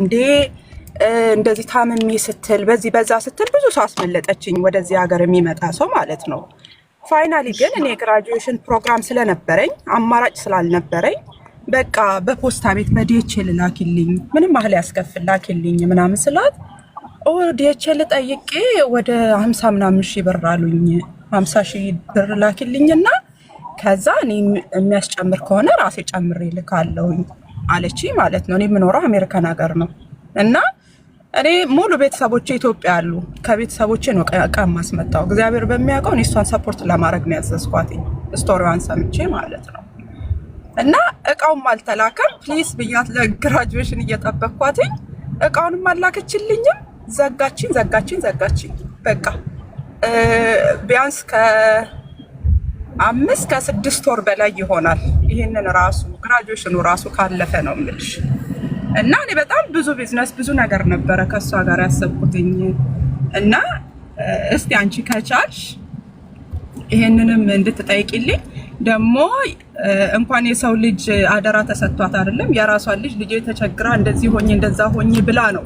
እንዴ እንደዚህ ታምሜ ስትል በዚህ በዛ ስትል ብዙ ሰው አስመለጠችኝ፣ ወደዚህ ሀገር የሚመጣ ሰው ማለት ነው። ፋይናሊ ግን እኔ ግራጁዌሽን ፕሮግራም ስለነበረኝ አማራጭ ስላልነበረኝ በቃ በፖስታ ቤት በዲኤችኤል ላኪልኝ፣ ምንም ያህል ያስከፍል ላኪልኝ ምናምን ስላት ዲኤችኤል ጠይቄ ወደ 50 ምናምን ሺህ ብር አሉኝ። 50 ሺህ ብር ላኪልኝና ከዛ እኔ የሚያስጨምር ከሆነ ራሴ ጨምሬ ልካለሁኝ አለች ማለት ነው። እኔ የምኖረው አሜሪካን ሀገር ነው እና እኔ ሙሉ ቤተሰቦቼ ኢትዮጵያ አሉ። ከቤተሰቦቼ ነው ዕቃ ማስመጣው። እግዚአብሔር በሚያውቀው እኔ እሷን ሰፖርት ለማድረግ ነው ያዘዝኳት፣ ስቶሪዋን ሰምቼ ማለት ነው። እና እቃውም አልተላከም ፕሊስ ብያት ለግራጁዌሽን እየጠበቅኳትኝ እቃውንም አላከችልኝም። ዘጋችኝ። በቃ ቢያንስ ከ5 ከ6 ወር በላይ ይሆናል። ይሄንን ራሱ ግራጁዌሽኑ ራሱ ካለፈ ነው የምልሽ። እና እኔ በጣም ብዙ ቢዝነስ ብዙ ነገር ነበረ ከሷ ጋር ያሰብኩትኝ። እና እስቲ አንቺ ከቻልሽ ይሄንንም እንድትጠይቂልኝ ደግሞ እንኳን የሰው ልጅ አደራ ተሰጥቷት አይደለም የራሷን ልጅ ተቸግራ እንደዚህ ሆኜ እንደዛ ሆኜ ብላ ነው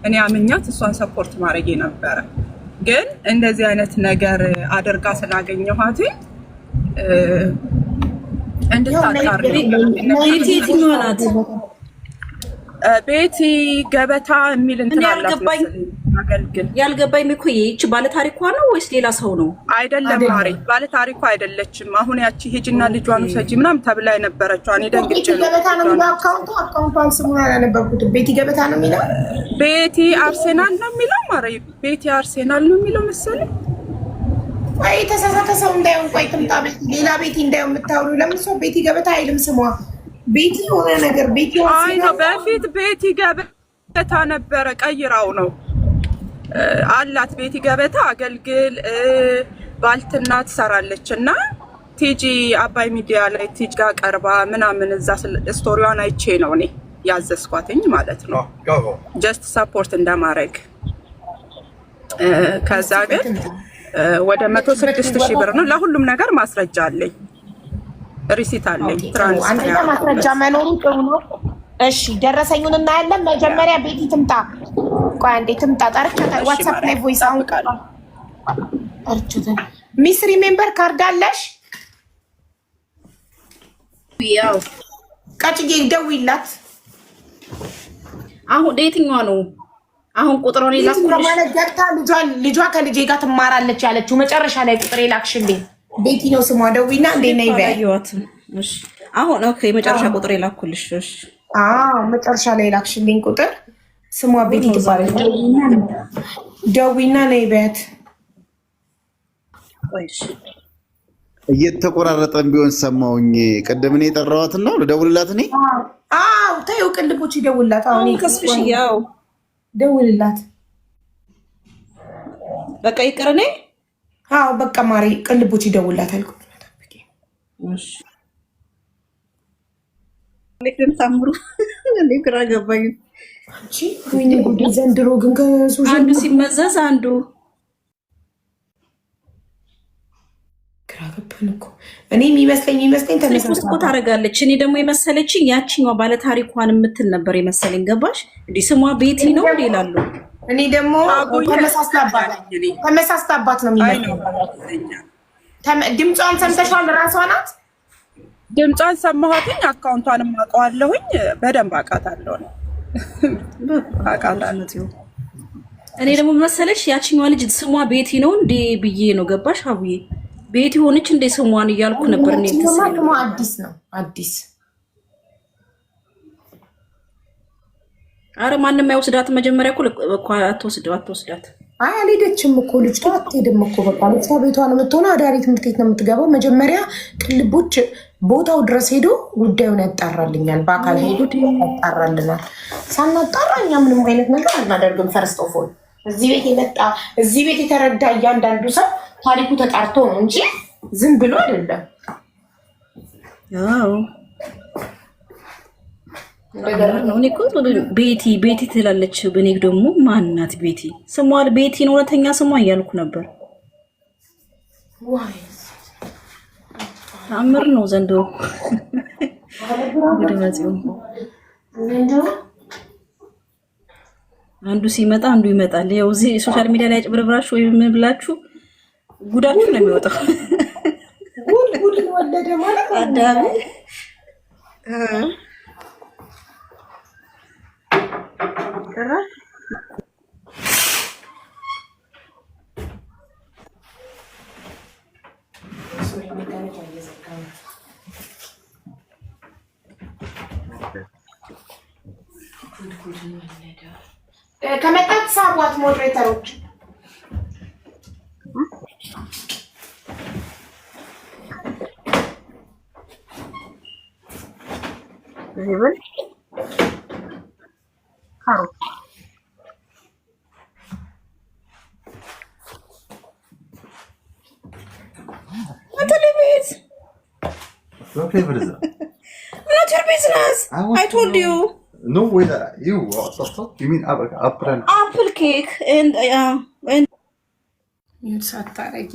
እኔ አምኛት እሷን ሰፖርት ማድረግ ነበረ። ግን እንደዚህ አይነት ነገር አድርጋ ስላገኘኋት እንድታጣሪ ቤቲ ገበታ የሚል እንትን አላት መሰለኝ። አገልግል ያልገባኝ እኮ ይህች ባለ ታሪኳ ነው ወይስ ሌላ ሰው ነው? አይደለም ማሪ፣ ባለ ታሪኳ አይደለችም። አሁን ያቺ ሂጂና ልጇን ውሰጂ ምናምን ተብላ የነበረችው እኔ ደንግጬ ነው። ገበታ ነው የሚለው አካውንቷን ስሙን አላነበብኩትም። ቤቲ ገበታ ነው የሚለው። ቤቲ አርሴናል ነው የሚለው ማሪ፣ ቤቲ አርሴናል ነው የሚለው መሰለኝ። አይ ተሳሳተ ሰው እንዳይሆን ቆይ ትምጣ። ሌላ ቤቲ እንዳይሆን የምታውሉ ለምን ሰው ቤቲ ገበታ አይልም ስሟ ቤቲ ሆነ ነገር ቤቲ አይ ነው። በፊት ቤቲ ገበታ ነበረ፣ ቀይራው ነው አላት። ቤቲ ገበታ አገልግል ባልትና ትሰራለች እና ቲጂ አባይ ሚዲያ ላይ ቲጂ ጋር ቀርባ ምናምን እዛ ስቶሪዋን አይቼ ነው እኔ ያዘዝኳትኝ ማለት ነው፣ ጀስት ሰፖርት እንደማድረግ። ከዛ ግን ወደ 106,000 ብር ነው። ለሁሉም ነገር ማስረጃ አለኝ፣ ሪሲት አለኝ። አንተ ማስረጃ መኖሩ ጥሩ ነው። እሺ ደረሰኙን እናያለን። መጀመሪያ ቤቲ ትምጣ። ቆይ አንዴ ትምጣ። ጠርቻታ ዋትስአፕ ላይ ቮይስ አሁን ጠርቻታ። ሚስ ሪሜምበር ካርድ አለሽ? ያው ቀጭጌ ደውይላት። አሁን የትኛዋ ነው? አሁን ቁጥሩን ይላክልሽ ማለት ገብታ ልጇ ከልጄ ጋር ትማራለች ያለችው መጨረሻ ላይ ቁጥር ይላክሽልኝ። ቤቲ ነው ስሟ። ደውይና እንዴ ነይ በይ። እሺ አሁን ኦኬ፣ መጨረሻ ቁጥር ይላክልሽ። እሺ መጨረሻ ላይ ይላክሽልኝ ቁጥር ስሟ ቤቲ ትባላለች። ደውይና ነይ በያት። እሺ እየተቆራረጠን ቢሆን ሰማውኝ። ቅድም እኔ የጠራኋትና ልደውልላት እኔ ተይው ቅልቦች ይደውልላት። አሁን ከስፍሽ ያው ደውልላት በቃ ይቅር እኔ በቃ ማሪ ቅልቦች ይደውልላት አልኩ። እሺ ለምን ታምሩ ግራ ገባኝ። አንቺ ወይኔ ጉድ! ዘንድሮ ግን ከሶሻል አንዱ ሲመዘዝ አንዱ ግራ ገባን እኮ። እኔ የሚመስለኝ ተመሳሳይ እኮ ታደርጋለች። እኔ ደግሞ የመሰለችኝ ያቺኛው ባለ ታሪኳን የምትል ነበር የመሰለኝ። ገባሽ? እንዲህ ስሟ ቤቲ ነው ይላሉ። እኔ ደግሞ ተመሳስታባት ነው የሚመስለው። ድምጿን ሰምተሻል? ራሷ ናት። ድምጿን ሰማኋትኝ። አካውንቷንም አውቀዋለሁኝ፣ በደንብ አውቃታለሁ ነው አውቃታለሁ። እኔ ደግሞ መሰለሽ ያቺኛዋ ልጅ ስሟ ቤቲ ነው እንዴ ብዬ ነው። ገባሽ? አቡዬ ቤቲ ሆነች እንዴ ስሟን እያልኩ ነበር። እኔ ስሟ አዲስ ነው አዲስ። አረ ማንንም አይወስዳት። መጀመሪያ እኮ አትወስዳት። አይ አልሄደችም እኮ ልጅቷ፣ አትሄድም እኮ በቃ ልጅቷ ቤቷ ነው የምትሆነው። አዳሪ ትምህርት ቤት ነው የምትገባው። መጀመሪያ ቅልቦች ቦታው ድረስ ሄዶ ጉዳዩን ያጣራልኛል። በአካል ሄዶ ያጣራልናል። ሳናጣራ እኛ ምንም አይነት ነገር አናደርግም። ፈርስት ኦፍ ኦል እዚህ ቤት የተረዳ እያንዳንዱ ሰው ታሪኩ ተጣርቶ ነው እንጂ ዝም ብሎ አይደለም። ቤቲ ትላለች። በኔ ደግሞ ማናት ቤቲ? ስሟ ቤቲ ነው እውነተኛ ስሟ እያልኩ ነበር። ታምር ነው ዘንድሮ። አንዱ ሲመጣ አንዱ ይመጣል። ያው እዚህ ሶሻል ሚዲያ ላይ ጭብርብራችሁ ወይ ምን ብላችሁ ጉዳችሁ ነው የሚወጣው። ጉድ ወለደ ማለት አዳም ከመጣት ሳቧት ሞዴሬተሮች ይብል ካሮት What flavor is that? not your business. I told you. No way that you you mean Apple cake and ሳታረጊ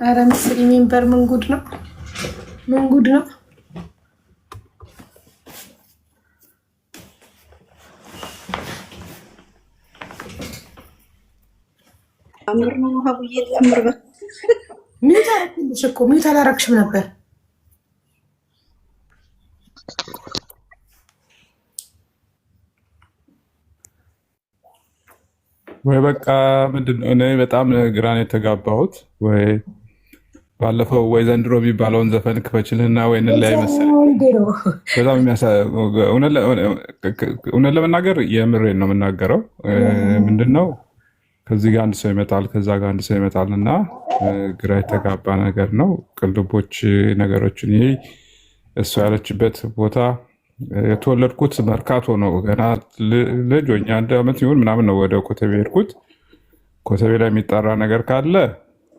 ኧረ ምስል የሚንበር ምን ጉድ ነው? ምን ጉድ ነው? አምር ነው ሀቡዬ አምር በ ሚውት አረግሽ እኮ ሚውት አላረግሽም ነበር። ወይ በቃ ምንድነው እኔ በጣም ግራን የተጋባሁት። ወይ ባለፈው ወይ ዘንድሮ የሚባለውን ዘፈን ክፈችልና ወይ እንለያይ መሰለኝ። በጣም እውነት ለመናገር የምሬን ነው የምናገረው። ምንድነው ከዚህ ጋር አንድ ሰው ይመጣል፣ ከዛ ጋር አንድ ሰው ይመጣል እና ግራ የተጋባ ነገር ነው። ቅልቦች ነገሮችን ይሄ እሱ ያለችበት ቦታ የተወለድኩት መርካቶ ነው። ገና ልጅ ሆኜ 1 ዓመት ይሁን ምናምን ነው ወደ ኮተቤ ሄድኩት። ኮተቤ ላይ የሚጠራ ነገር ካለ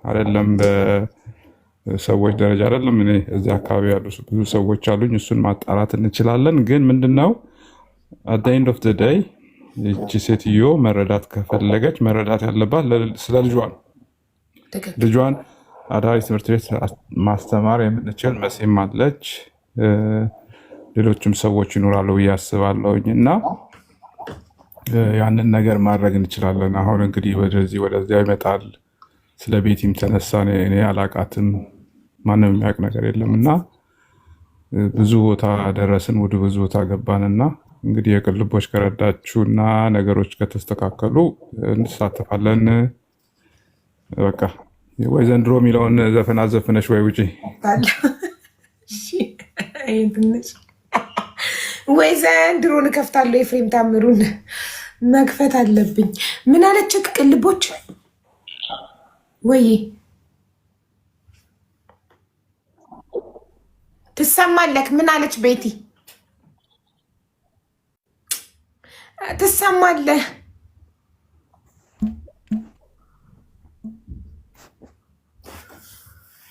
አይደለም በሰዎች ደረጃ አይደለም እኔ እዚህ አካባቢ ያሉ ብዙ ሰዎች አሉኝ፣ እሱን ማጣራት እንችላለን። ግን ምንድነው at the end of the day ይቺ ሴትዮ መረዳት ከፈለገች መረዳት ያለባት ስለ ልጇ ነው። ልጇን አዳሪ ትምህርት ቤት ማስተማር የምንችል መሲም አለች፣ ሌሎችም ሰዎች ይኖራሉ ብዬ አስባለሁኝ እና ያንን ነገር ማድረግ እንችላለን። አሁን እንግዲህ ወደዚያ ይመጣል። ስለ ቤቲም ተነሳ፣ እኔ አላቃትም፣ ማንም የሚያውቅ ነገር የለም እና ብዙ ቦታ ደረስን፣ ወደ ብዙ ቦታ ገባንና እንግዲህ የቅልቦች ከረዳችሁና ነገሮች ከተስተካከሉ እንሳተፋለን። በቃ ወይ ዘንድሮ የሚለውን ዘፈን አዘፍነሽ ወይ ውጪ ወይ ዘንድሮን እከፍታለሁ። ኤፍሬም ታምሩን መክፈት አለብኝ። ምን አለች ቅልቦች? ወይ ትሰማለክ? ምን አለች ቤቲ? ትሰማለህ?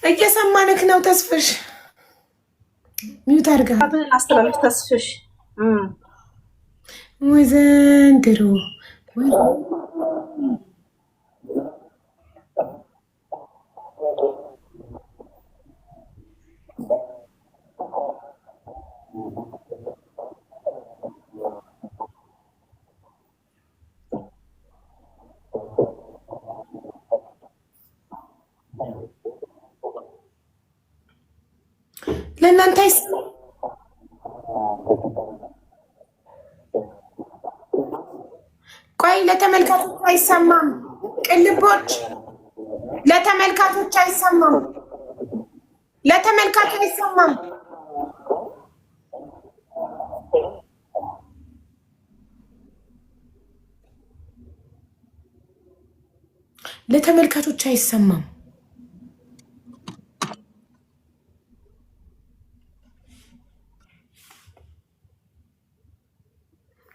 እየሰማንክ ነው ተስፍሽ። ሚውት አድርጋ አስተላልፍ ተስፍሽ። ወይ ዘንድሮ ለእናንተ ቆይ ለተመልካቾች አይሰማም። ቅልቦች ለተመልካቾች አይሰማም። ለተመልካቾች አይሰማም። ለተመልካቾች አይሰማም።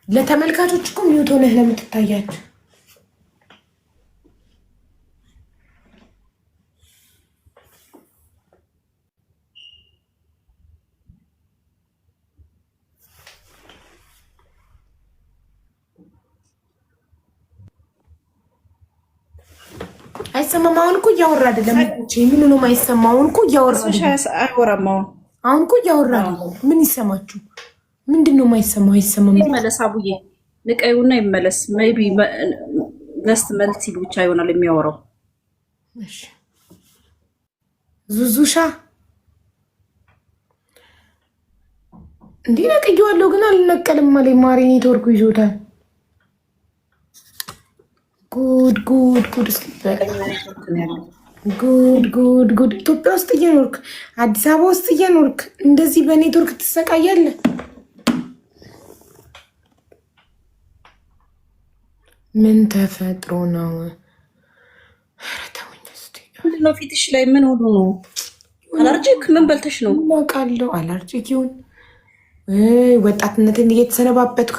ለተመልካቾች እኮ ሚውት ሆነህ ለምትታያችሁ አይሰማም። አሁን እኮ እያወራ አይደለም። ምን ነው የማይሰማው? አሁን እኮ እያወራ አይወራም። አሁን እኮ እያወራ አይደለም። ምን ይሰማችሁ? ምንድን ነው የማይሰማው? አይሰማም። መለስ አቡዬ ንቀዩና ይመለስ። ሜቢ ገስት መልስ ሲሉ ብቻ ይሆናል የሚያወራው። እሺ ዙዙሻ እንዴ ነቅዬዋለሁ ግን አልነቀልም አለኝ። ማሪ ኔትወርኩ ይዞታል። ጉድ ጉድ ጉድ ጉድ ጉድ ጉድ። ኢትዮጵያ ውስጥ እየኖርክ አዲስ አበባ ውስጥ እየኖርክ እንደዚህ በኔትወርክ ትሰቃያለህ? ምን ተፈጥሮ ነው? ምንድን ነው ፊትሽ ላይ ምን ሆኖ ነው? አላርጂክ ምን በልተሽ ነው? አውቃለሁ አላርጂክ ይሁን ወጣትነትን እየተሰነባበትኩ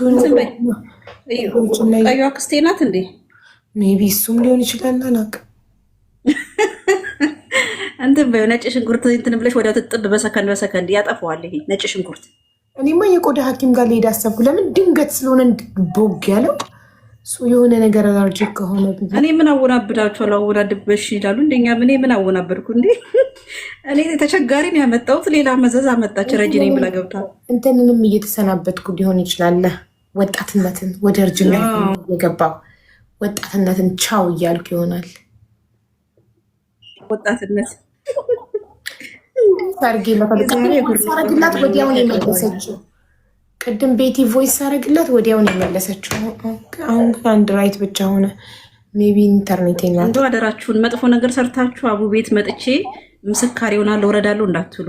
ቀዩ አክስቴ ናት እንዴ? ሜቢ እሱም ሊሆን ይችላል። አላውቅም። እንትን በይው ነጭ ሽንኩርት እንትን ብለሽ ወዲያው ትጥብ በሰከንድ ያጠፋዋል ይሄ ነጭ ሽንኩርት። እኔማ የቆዳ ሐኪም ጋር ልሄድ አሰብኩ። ለምን ድንገት ስለሆነ ቦግ ያለው እሱ የሆነ ነገር አላርጂክ ከሆነ እኔ ምን አወናብዳችኋለሁ? አወናድበሽ ይላሉ እንደኛ እኔ ምን አወናብድኩ እንዴ? እኔ ተቸጋሪን ያመጣሁት ሌላ መዘዝ አመጣች ረጅ ነኝ ብላ ገብታ እንትንንም እየተሰናበትኩ ሊሆን ይችላል። ወጣትነትን ወደ እርጅና የገባው ወጣትነትን ቻው እያልኩ ይሆናል። ወጣትነት ሳረግላት ወዲያውን የመለሰችው ቅድም ቤቲ ቮይስ ሳረግላት ወዲያውን የመለሰችው። አሁን ግን አንድ ራይት ብቻ ሆነ። ሜቢ ኢንተርኔት ና እንደ አደራችሁን መጥፎ ነገር ሰርታችሁ አቡ ቤት መጥቼ ምስካር ይሆናል ወረዳለሁ እንዳትሉ።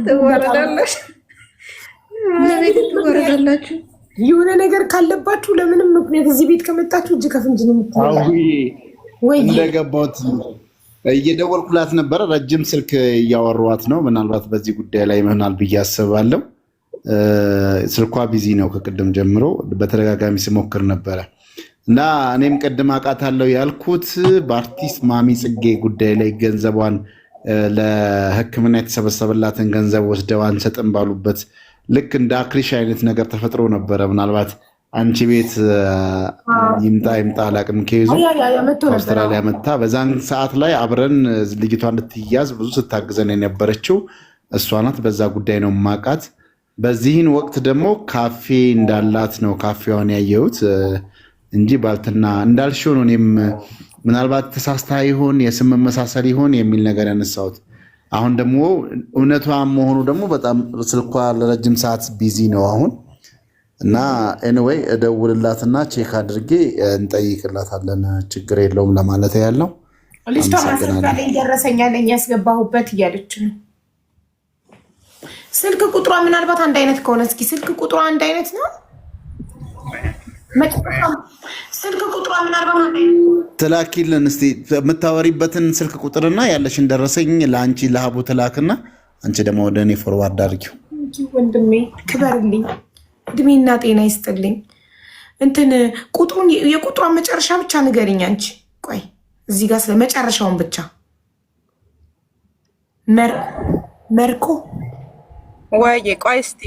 ትወረዳላችሁ። የሆነ ነገር ካለባችሁ ለምንም ምክንያት እዚህ ቤት ከመጣችሁ እጅ ከፍንጅ ነው ወይ እንደገባሁት እየደወልኩላት ነበረ። ረጅም ስልክ እያወሯት ነው። ምናልባት በዚህ ጉዳይ ላይ ይሆናል ብዬ አስባለሁ። ስልኳ ቢዚ ነው ከቅድም ጀምሮ በተደጋጋሚ ስሞክር ነበረ እና እኔም ቅድም አውቃታለሁ ያልኩት በአርቲስት ማሚ ጽጌ ጉዳይ ላይ ገንዘቧን ለሕክምና የተሰበሰበላትን ገንዘብ ወስደው አንሰጥም ባሉበት ልክ እንደ አክሪሽ አይነት ነገር ተፈጥሮ ነበረ። ምናልባት አንቺ ቤት ይምጣ አላቅም ከይዙ አውስትራሊያ መታ በዛን ሰዓት ላይ አብረን ልጅቷ እንድትያዝ ብዙ ስታግዘን የነበረችው እሷ ናት። በዛ ጉዳይ ነው ማቃት። በዚህን ወቅት ደግሞ ካፌ እንዳላት ነው ካፌዋን ያየሁት እንጂ ባልትና እንዳልሽው ነው። እኔም ምናልባት ተሳስታ ይሆን የስም መመሳሰል ይሆን የሚል ነገር ያነሳሁት። አሁን ደግሞ እውነቷ መሆኑ ደግሞ በጣም ስልኳ ለረጅም ሰዓት ቢዚ ነው አሁን እና ኤኒዌይ እደውልላትና ቼክ አድርጌ እንጠይቅላታለን። ችግር የለውም ለማለት ያለው ልጅቷ ማስረጃ ላይ ደረሰኛለኝ ያስገባሁበት እያለች ነው። ስልክ ቁጥሯ ምናልባት አንድ አይነት ከሆነ እስኪ ስልክ ቁጥሯ አንድ አይነት ነው። ስልክ ቁጥሯ ምናልባት ትላኪልን እስቲ የምታወሪበትን ስልክ ቁጥርና ያለሽን ደረሰኝ ለአንቺ ለሀቡ ትላክና አንቺ ደግሞ ወደ እኔ ፎርዋርድ አድርጊው። ወንድሜ ክበርልኝ፣ እድሜና ጤና ይስጥልኝ። እንትን ቁጥሩን የቁጥሯን መጨረሻ ብቻ ንገሪኝ አንቺ። ቆይ እዚህ ጋር ስለ መጨረሻውን ብቻ መርኮ ወይ ቆይ እስቲ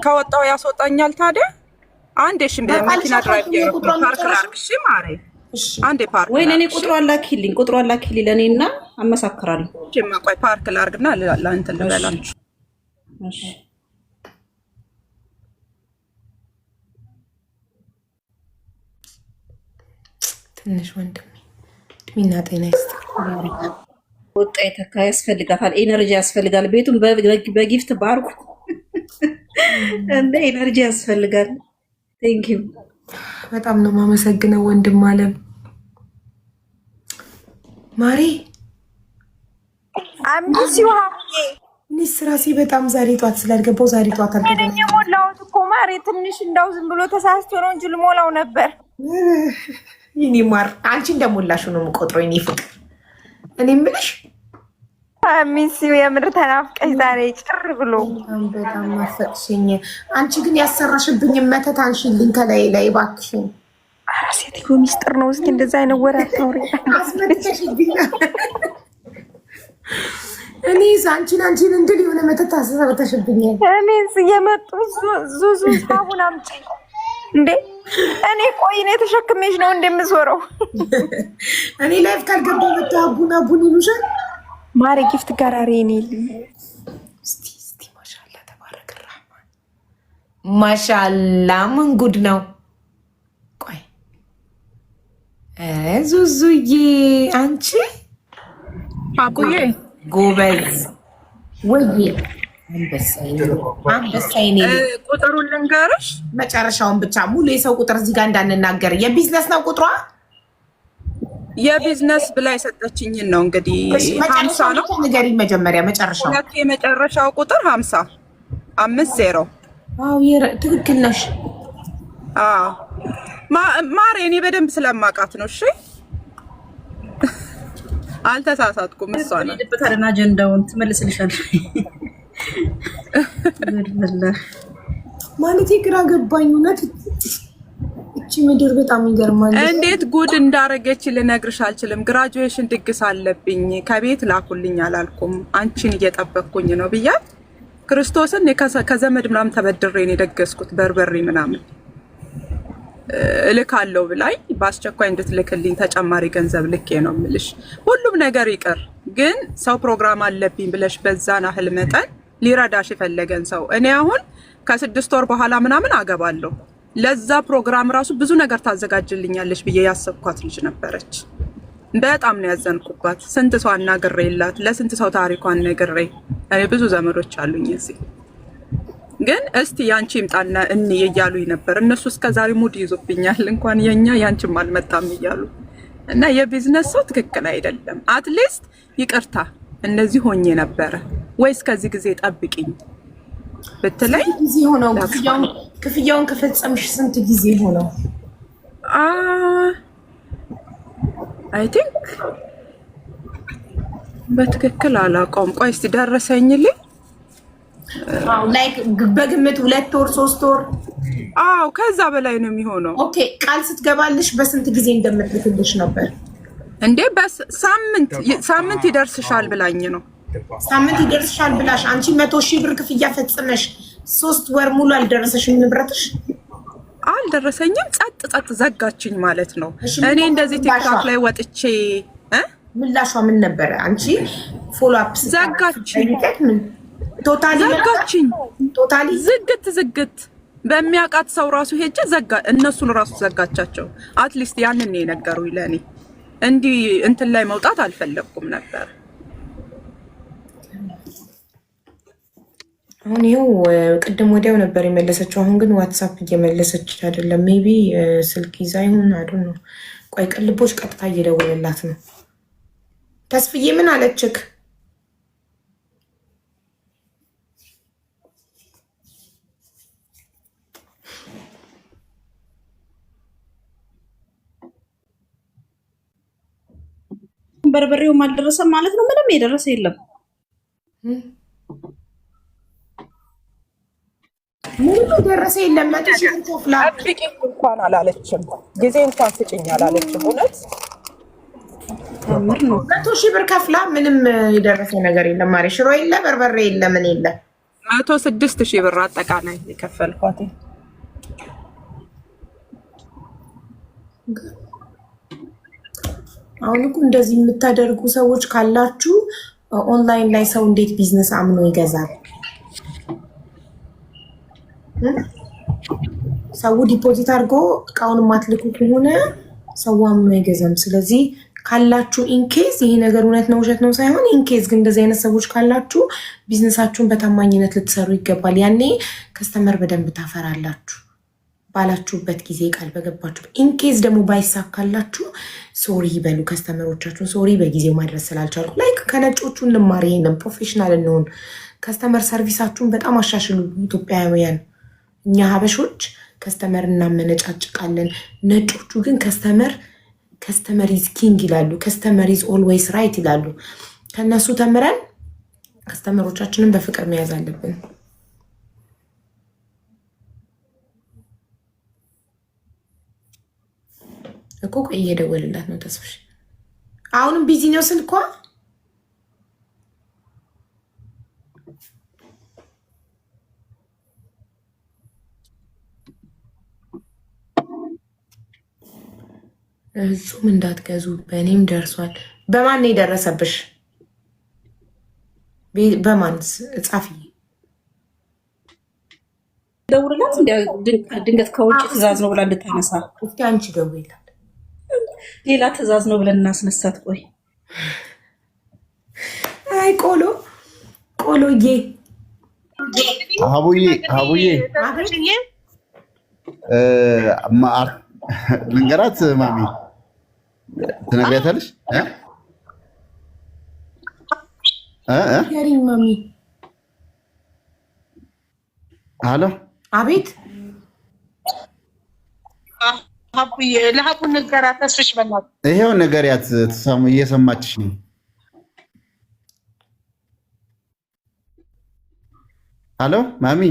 ከወጣው ያስወጣኛል ታዲያ። አንዴ እሺ መኪና ድራይቭ ፓርክ ላርግሽ ማሬ። አንዴ ፓርክ ወይ ለኔ ቁጥሯን ላኪልኝ ለኔና አመሳክራለሁ። ጀማ ቆይ ፓርክ ላርግና ለእንትን ልበላችሁ። እሺ ትንሽ ወንድሜ እድሜና ጤና ይስጥልኝ። ወጣ የተካ ያስፈልጋታል፣ ኤነርጂ ያስፈልጋል። ቤቱን በጊፍት ባርኩ እንደ ኤነርጂ ያስፈልጋል። ቴንክ ዩ በጣም ነው የማመሰግነው ወንድም አለም ማሪ። አምቢስ ይዋውዬ እኔስ ራሴ በጣም ዛሬ ጧት ስላልገባው ዛሬ ጧት አልገባም። እኔ ሞላውት እኮ ማሪ ትንሽ እንዳው ዝም ብሎ ተሳስቶ ነው እንጂ ልሞላው ነበር። ይኔ ማር አንቺ እንደሞላሽው ነው የምቆጥረው። እኔ ፍቅር እኔ የምልሽ አሚስ የምር ተናፍቀሽ ዛሬ ጭር ብሎ በጣም ናፈቅሽኝ። አንቺ ግን ያሰራሽብኝ መተት አንሺልኝ ከላይ ላይ እባክሽኝ። ኧረ ሴትዮ ሚስጥር ነው። እስኪ እንደዛ አይነት ወሬ አታውሪ። አስመጥተሽብኝ እኔ አንቺን እንድል የሆነ መተት አሰርተሽብኛል። እኔስ የመጡ ዙዙ ሳቡን አምጪ እንዴ! እኔ ቆይ ነው ተሸክሜሽ ነው እንደምዞረው። እኔ ላይፍ ካልገባ መጣ ቡና ይሉሻል ማሪ ጊፍት ጋራሪ እኔ እስቲ ማሻአላ ተባረከ ረህማን ማሻላ ምን ጉድ ነው? ቆይ ዙዙዬ አንቺ አቡዬ ጎበዝ ወይ አንበሳይኔ ቁጥሩን ልንገርሽ፣ መጨረሻውን ብቻ ሙሉ የሰው ቁጥር እዚህ ጋር እንዳንናገር። የቢዝነስ ነው ቁጥሯ፣ የቢዝነስ ብላ የሰጠችኝን ነው እንግዲህ 50 ነው። ንገሪኝ መጀመሪያ መጨረሻው። የመጨረሻው ቁጥር 50 50። አዎ ትክክል ነሽ። አዎ ማሬ እኔ በደንብ ስለማውቃት ነው። እሺ አልተሳሳትኩም። እሷ ናት። በታረና አጀንዳውን ትመልስልሻለሽ ማለት ግራ ገባኝ እውነት። እቺ ምድር በጣም ይገርማል። እንዴት ጉድ እንዳረገች ልነግርሽ አልችልም። ግራጁዌሽን ድግስ አለብኝ ከቤት ላኩልኝ አላልኩም፣ አንቺን እየጠበቅኩኝ ነው ብያት ክርስቶስን ከዘመድ ምናምን ተበድሬ ነው የደገስኩት። በርበሬ ምናምን እልካለሁ ብላኝ በአስቸኳይ እንድትልክልኝ ተጨማሪ ገንዘብ ልኬ ነው የምልሽ። ሁሉም ነገር ይቅር፣ ግን ሰው ፕሮግራም አለብኝ ብለሽ በዛን ያህል መጠን ሊረዳሽ የፈለገን ሰው እኔ አሁን ከ6 ወር በኋላ ምናምን አገባለሁ። ለዛ ፕሮግራም ራሱ ብዙ ነገር ታዘጋጅልኛለሽ ብዬ ያሰብኳት ልጅ ነበረች። በጣም ነው ያዘንኩባት። ስንት ሰው አናግሬላት፣ ለስንት ሰው ታሪኳን ነግሬ፣ እኔ ብዙ ዘመዶች አሉኝ እዚህ። ግን እስቲ ያንቺ ይምጣና እንይ እያሉኝ ነበር። እነሱ እስከዛሬ ሙድ ይዞብኛል፣ እንኳን የኛ ያንቺም አልመጣም እያሉ እና የቢዝነስ ሰው ትክክል አይደለም። አትሊስት ይቅርታ እንደዚህ ሆኜ ነበረ ወይስ ከዚህ ጊዜ ጠብቂኝ ብትለኝ ጊዜ ሆነው ክፍያውን ከፈጸምሽ ስንት ጊዜ ሆነው? አይ ቲንክ በትክክል አላውቀውም። ቆይ እስቲ ደረሰኝልኝ። ላይክ በግምት 2 ወር 3 ወር? አዎ ከዛ በላይ ነው የሚሆነው። ኦኬ ቃል ስትገባልሽ በስንት ጊዜ እንደምትልክልሽ ነበር እንዴ? ሳምንት ይደርስሻል ብላኝ ነው። ሳምንት ይደርስሻል ብላሽ አንቺ 100,000 ብር ክፍያ ፈጽመሽ 3 ወር ሙሉ አልደረሰሽም ንብረትሽ? አልደረሰኝም። ጸጥ ዘጋችኝ ማለት ነው። እኔ እንደዚህ ቲክቶክ ላይ ወጥቼ ምላሿ ምን ነበረ? አንቺ ፎሎ አፕ ዘጋችኝ። ቶታሊ ዘጋችኝ። ቶታሊ ዝግት በሚያውቃት ሰው ራሱ ሄጄ እነሱን ራሱ ዘጋቻቸው። አትሊስት ያንን ነው የነገሩኝ ለኔ። እንዲህ እንትን ላይ መውጣት አልፈለኩም ነበር። አሁን ይኸው ቅድም ወዲያው ነበር የመለሰችው። አሁን ግን ዋትሳፕ እየመለሰች አይደለም። ሜቢ ስልክ ይዛ ይሁን አይደል ነው። ቆይ ቅልቦች ቀጥታ እየደወለላት ነው። ተስፍዬ ምን አለችክ? በርበሬውም አልደረሰም ማለት ነው። ምንም የደረሰ የለም። ምንም የደረሰ የለም። ጠብቂኝ እንኳን አላለችም። ጊዜ እንኳን ስጭኝ አላለችም። እውነት 100,000 ብር ከፍላ ምንም የደረሰ ነገር የለም። ማሪ ሽሮ የለ፣ በርበሬ የለ፣ ምን የለ። 106,000 ብር አጠቃላይ የከፈልኳት። አሁን እኮ እንደዚህ የምታደርጉ ሰዎች ካላችሁ ኦንላይን ላይ ሰው እንዴት ቢዝነስ አምኖ ይገዛል? ሰው ዲፖዚት አድርጎ እቃውን የማትልኩ ከሆነ ሰው አምኖ አይገዛም። ስለዚህ ካላችሁ ኢንኬዝ ይሄ ነገር እውነት ነው ውሸት ነው ሳይሆን ኢንኬዝ ግን እንደዚህ አይነት ሰዎች ካላችሁ ቢዝነሳችሁን በታማኝነት ልትሰሩ ይገባል። ያኔ ከስተመር በደንብ ታፈራላችሁ። ባላችሁበት ጊዜ ቃል በገባችሁ። ኢንኬዝ ደግሞ ባይሳካላችሁ ሶሪ በሉ ከስተመሮቻችሁን። ሶሪ በጊዜው ማድረስ ስላልቻልኩ። ላይክ ከነጮቹ እንማር፣ ይሄንን ፕሮፌሽናል እንሆን። ከስተመር ሰርቪሳችሁን በጣም አሻሽሉ። ኢትዮጵያውያን እኛ ሀበሾች ከስተመር እናመነጫጭቃለን። ነጮቹ ግን ከስተመር ኢዝ ኪንግ ይላሉ። ከስተመር ኢዝ ኦልዌይስ ራይት ይላሉ። ከነሱ ተምረን ከስተመሮቻችንን በፍቅር መያዝ አለብን። እኮ ቆይ እየደወልላት ነው ተስፍሽ። አሁንም ቢዚ ነው ስልኳ። እሱም እንዳትገዙ በእኔም ደርሷል። በማን ነው የደረሰብሽ? በማን ጻፊ? ደውልላት ድንገት ከውጭ ትእዛዝ ነው ብላ እንድታነሳ እስኪ አንቺ ደውይላት። ሌላ ትእዛዝ ነው ብለን እናስነሳት። ቆይ አይ ቆሎዬ ሀቡዬ ልንገራት ማሚ ትነግሪያታለሽ? ገሪኝ ማሚ። አሎ አቤት ለሀቡ ንገራት። ተስፍሽ በእናትህ ይሄው ንገሪያት። እየሰማችሽ ነው። አሎ ማሚ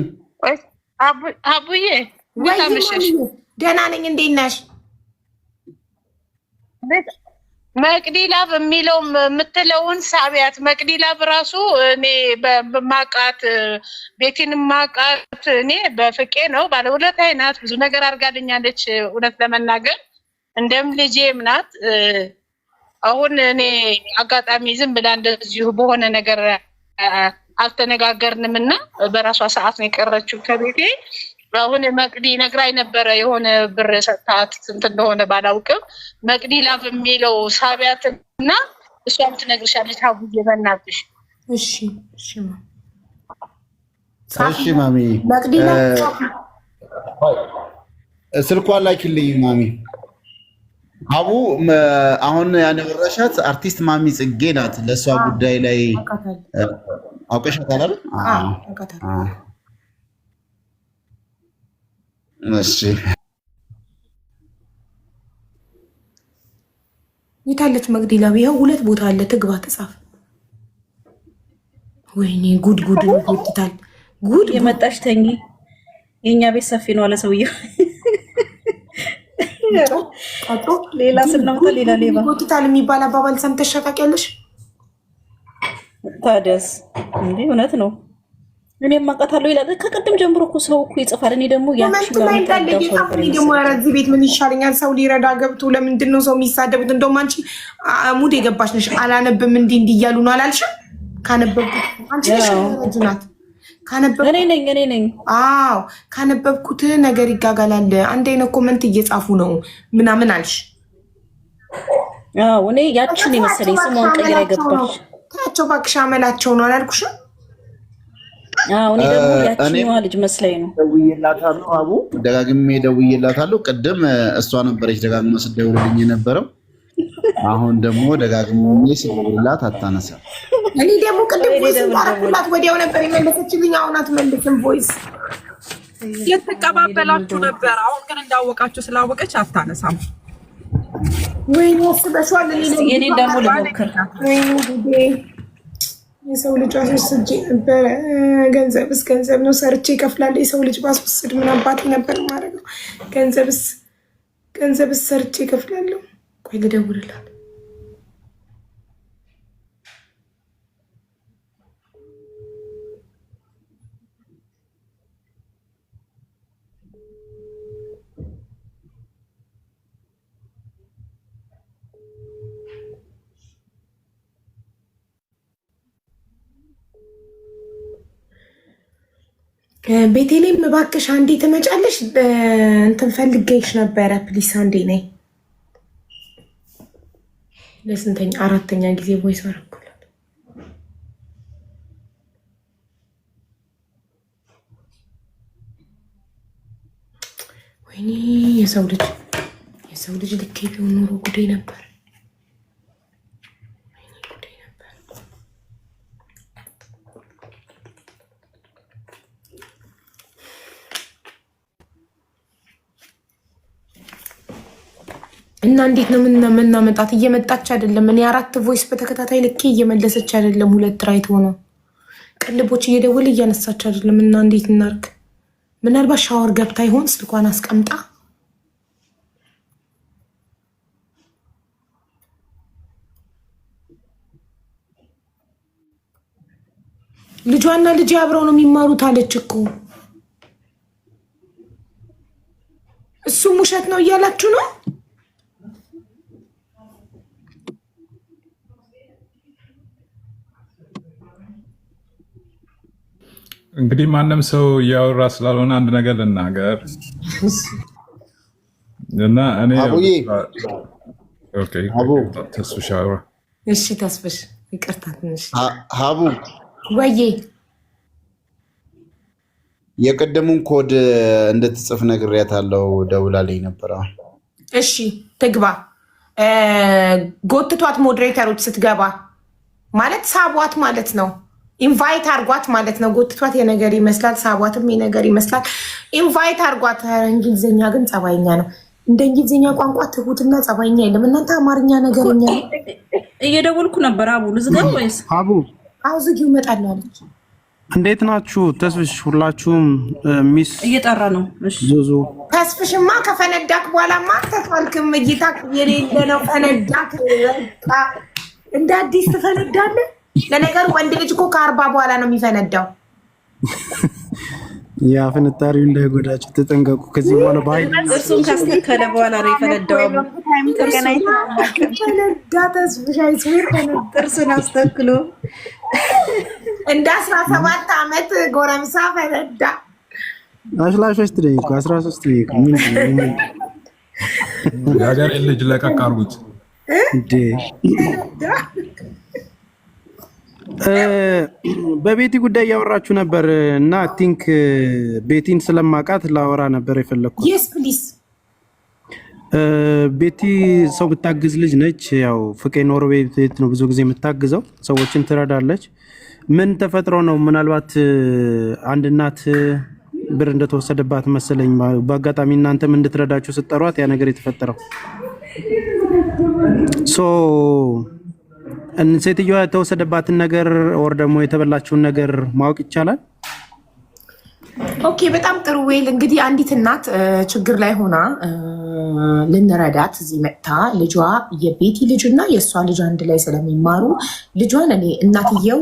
ሀቡዬ እንዴት አመሸሽ? ደህና ነኝ። እንዴት ነሽ? መቅዲላብ የሚለው የምትለውን ሳቢያት። መቅዲላብ ራሱ እኔ በማቃት ቤቴን ማቃት እኔ በፍቄ ነው። ባለውለታዬ ናት። ብዙ ነገር አድርጋልኛለች። እውነት ለመናገር እንደም ልጄም ናት። አሁን እኔ አጋጣሚ ዝም ብላ እንደዚሁ በሆነ ነገር አልተነጋገርንም እና በራሷ ሰዓት ነው የቀረችው ከቤቴ። አሁን መቅዲ ነግራኝ ነበረ የሆነ ብር ሰጣት ስንት እንደሆነ ባላውቅም መቅዲላብ የሚለው ሳቢያት እና እሷም ትነግርሻለች። ሀቡዬ በእናትሽ እሺ ማሚ ስልኳን ላኪልኝ ማሚ። ሀቡ አሁን ያነወረሻት አርቲስት ማሚ ጽጌ ናት። ለእሷ ጉዳይ ላይ አውቀሻታል አይደል? እሺ የታለች መቅዲላብ? ይኸው 2 ቦታ አለ። ትግባ ተጻፍ። ወይኔ ጉድ ይወጣል። ጉድ የመጣሽ ተኝ። የኛ ቤት ሰፊ ነው አለ ሰውየው። ሌላ ስናውጣ ሌላ ሌባ ይወጣል የሚባል አባባል ሰምተሽ ታውቂያለሽ? ታዲያስ እንዴ እውነት ነው። እኔም አውቃታለሁ ይላል። ከቀደም ጀምሮ እኮ ሰው እኮ ይጽፋል። እኔ ደግሞ ያቺ ጋር ደግሞ እዚህ ቤት ምን ይሻለኛል? ሰው ሊረዳ ገብቶ ለምንድን ነው ሰው የሚሳደቡት? እንደውም አንቺ ሙድ የገባሽ ነሽ። አላነብም እንዲህ እያሉ ነው አላልሽም? ካነበብኩት አንቺ ነሽ ናት። እኔ ነኝ። አዎ ካነበብኩት ነገር ይጋጋላል። አንድ አይነት ኮመንት እየጻፉ ነው ምናምን አልሽ። አዎ እኔ ያቺን የመሰለኝ ስሟን ቀይራ ገባሽ። ታቸው ባክሽ አመላቸው ነው አላልኩሽም? እኔ ደግሞ ያቺኛዋ ልጅ መስለኝ ነው። ደውዬላታለሁ አቡ፣ ደጋግሜ ደውዬላታለሁ። ቅድም እሷ ነበረች ደጋግማ ስትደውልልኝ የነበረው። አሁን ደግሞ ደጋግሜ ስደውልላት አታነሳም። እኔ ደግሞ ቅድም ቮይስ እንዳረኩላት ወዲያው ነበር የመለሰችልኝ። አሁን አትመልስም ቮይስ። የተቀባበላችሁ ነበር። አሁን ግን እንዳወቃችሁ ስላወቀች አታነሳም። ወይኔ አስበሽዋል። እኔ ደግሞ ልሞክር። የሰው ልጅ አስወስጄ ነበረ። ገንዘብ ነው ሰርቼ ይከፍላል። የሰው ልጅ ባስወስድ ምን አባቴ ነበር ማድረግ ነው? ገንዘብስ ሰርቼ ይከፍላለሁ። ቆይ ልደውልላት። ቤቴሌም እባክሽ አንዴ ትመጫለሽ? እንትን ፈልጌሽ ነበረ። ፕሊስ አንዴ ነይ። ለስንተኛ 4ኛ ጊዜ ቮይስ አደረኩላት። ወይኔ የሰው ልጅ ልኬ ቢሆን ኖሮ ጉዴ ነበር። እና እንዴት ነው የምናመጣት? እየመጣች አይደለም። እኔ 4 ቮይስ በተከታታይ ልኬ እየመለሰች አይደለም። 2 ራይት ሆኖ ቅልቦች እየደወለ እያነሳች አይደለም። እና እንዴት እናርግ? ምናልባት ሻወር ገብታ ይሆን ስልኳን አስቀምጣ? ልጇና ልጅ አብረው ነው የሚማሩት አለች እኮ። እሱም ውሸት ነው እያላችሁ ነው? እንግዲህ ማንም ሰው እያወራ ስላልሆነ አንድ ነገር ልናገር እና እኔ አቡዬ ተስፍሽ አውራ። እሺ ተስፍሽ ይቅርታ ትንሽ ሀቡ ወዬ የቀደሙን ኮድ እንድትጽፍ ነግሬያታለሁ። ደውላልኝ ነበር። እሺ ትግባ። ጎትቷት ሞዴሬተሮች ስትገባ ማለት ሳቧት ማለት ነው። ኢንቫይት አርጓት ማለት ነው። ጎትቷት የነገር ይመስላል፣ ሳቧትም የነገር ይመስላል። ኢንቫይት አርጓት። እንግሊዝኛ ግን ጸባይኛ ነው። እንደ እንግሊዝኛ ቋንቋ ትሁትና ጸባይኛ የለም። እናንተ አማርኛ ነገርኛ ነው። እየደወልኩ ነበር። አቡ ልዝጋው ወይስ አቡ? አዎ ዝጊው፣ እመጣለሁ አለች። እንዴት ናችሁ? ተስፍሽ ሁላችሁም ሚስ እየጠራ ነው። እሺ ዙዙ ተስፍሽማ ከፈነዳክ በኋላማ ተቷልክም። እይታ የሌለ ነው። ፈነዳክ በቃ እንደ አዲስ ትፈነዳለህ። ለነገሩ ወንድ ልጅ እኮ ከ40 በኋላ ነው የሚፈነዳው። ያ ፍንጣሪው እንዳይጎዳችሁ ተጠንቀቁ። ከዚህ በኋላ በኃይል እርሱን ካስተከለ በኋላ ነው የፈነዳው። ፈነዳ ተስፍሽ አይስዌር ፈነዳ። ጥርሱን አስተክሎ እንደ 17 ዓመት ጎረምሳ ፈነዳ። አሽላሾች ትደኝ እኮ 13 ነው እኮ ምን የሀገሬ ልጅ ለቀቅ አድርጉት እንዴ! በቤቲ ጉዳይ እያወራችሁ ነበር እና ቲንክ ቤቲን ስለማውቃት ላወራ ነበር የፈለግኩት። የስ ፕሊዝ። ቤቲ ሰው ብታግዝ ልጅ ነች። ያው ፍቄ ኖርዌይ ቤት ነው ብዙ ጊዜ የምታግዘው፣ ሰዎችን ትረዳለች። ምን ተፈጥሮ ነው? ምናልባት አንድ እናት ብር እንደተወሰደባት መሰለኝ። በአጋጣሚ እናንተም እንድትረዳችሁ ስጠሯት ያ ነገር የተፈጠረው ሴትዮዋ የተወሰደባትን ነገር ወር ደግሞ የተበላችውን ነገር ማወቅ ይቻላል? ኦኬ በጣም ጥሩ። ዌል እንግዲህ አንዲት እናት ችግር ላይ ሆና ልንረዳት እዚህ መጥታ ልጇ የቤቲ ልጅ እና የእሷ ልጅ አንድ ላይ ስለሚማሩ ልጇን እኔ እናትየው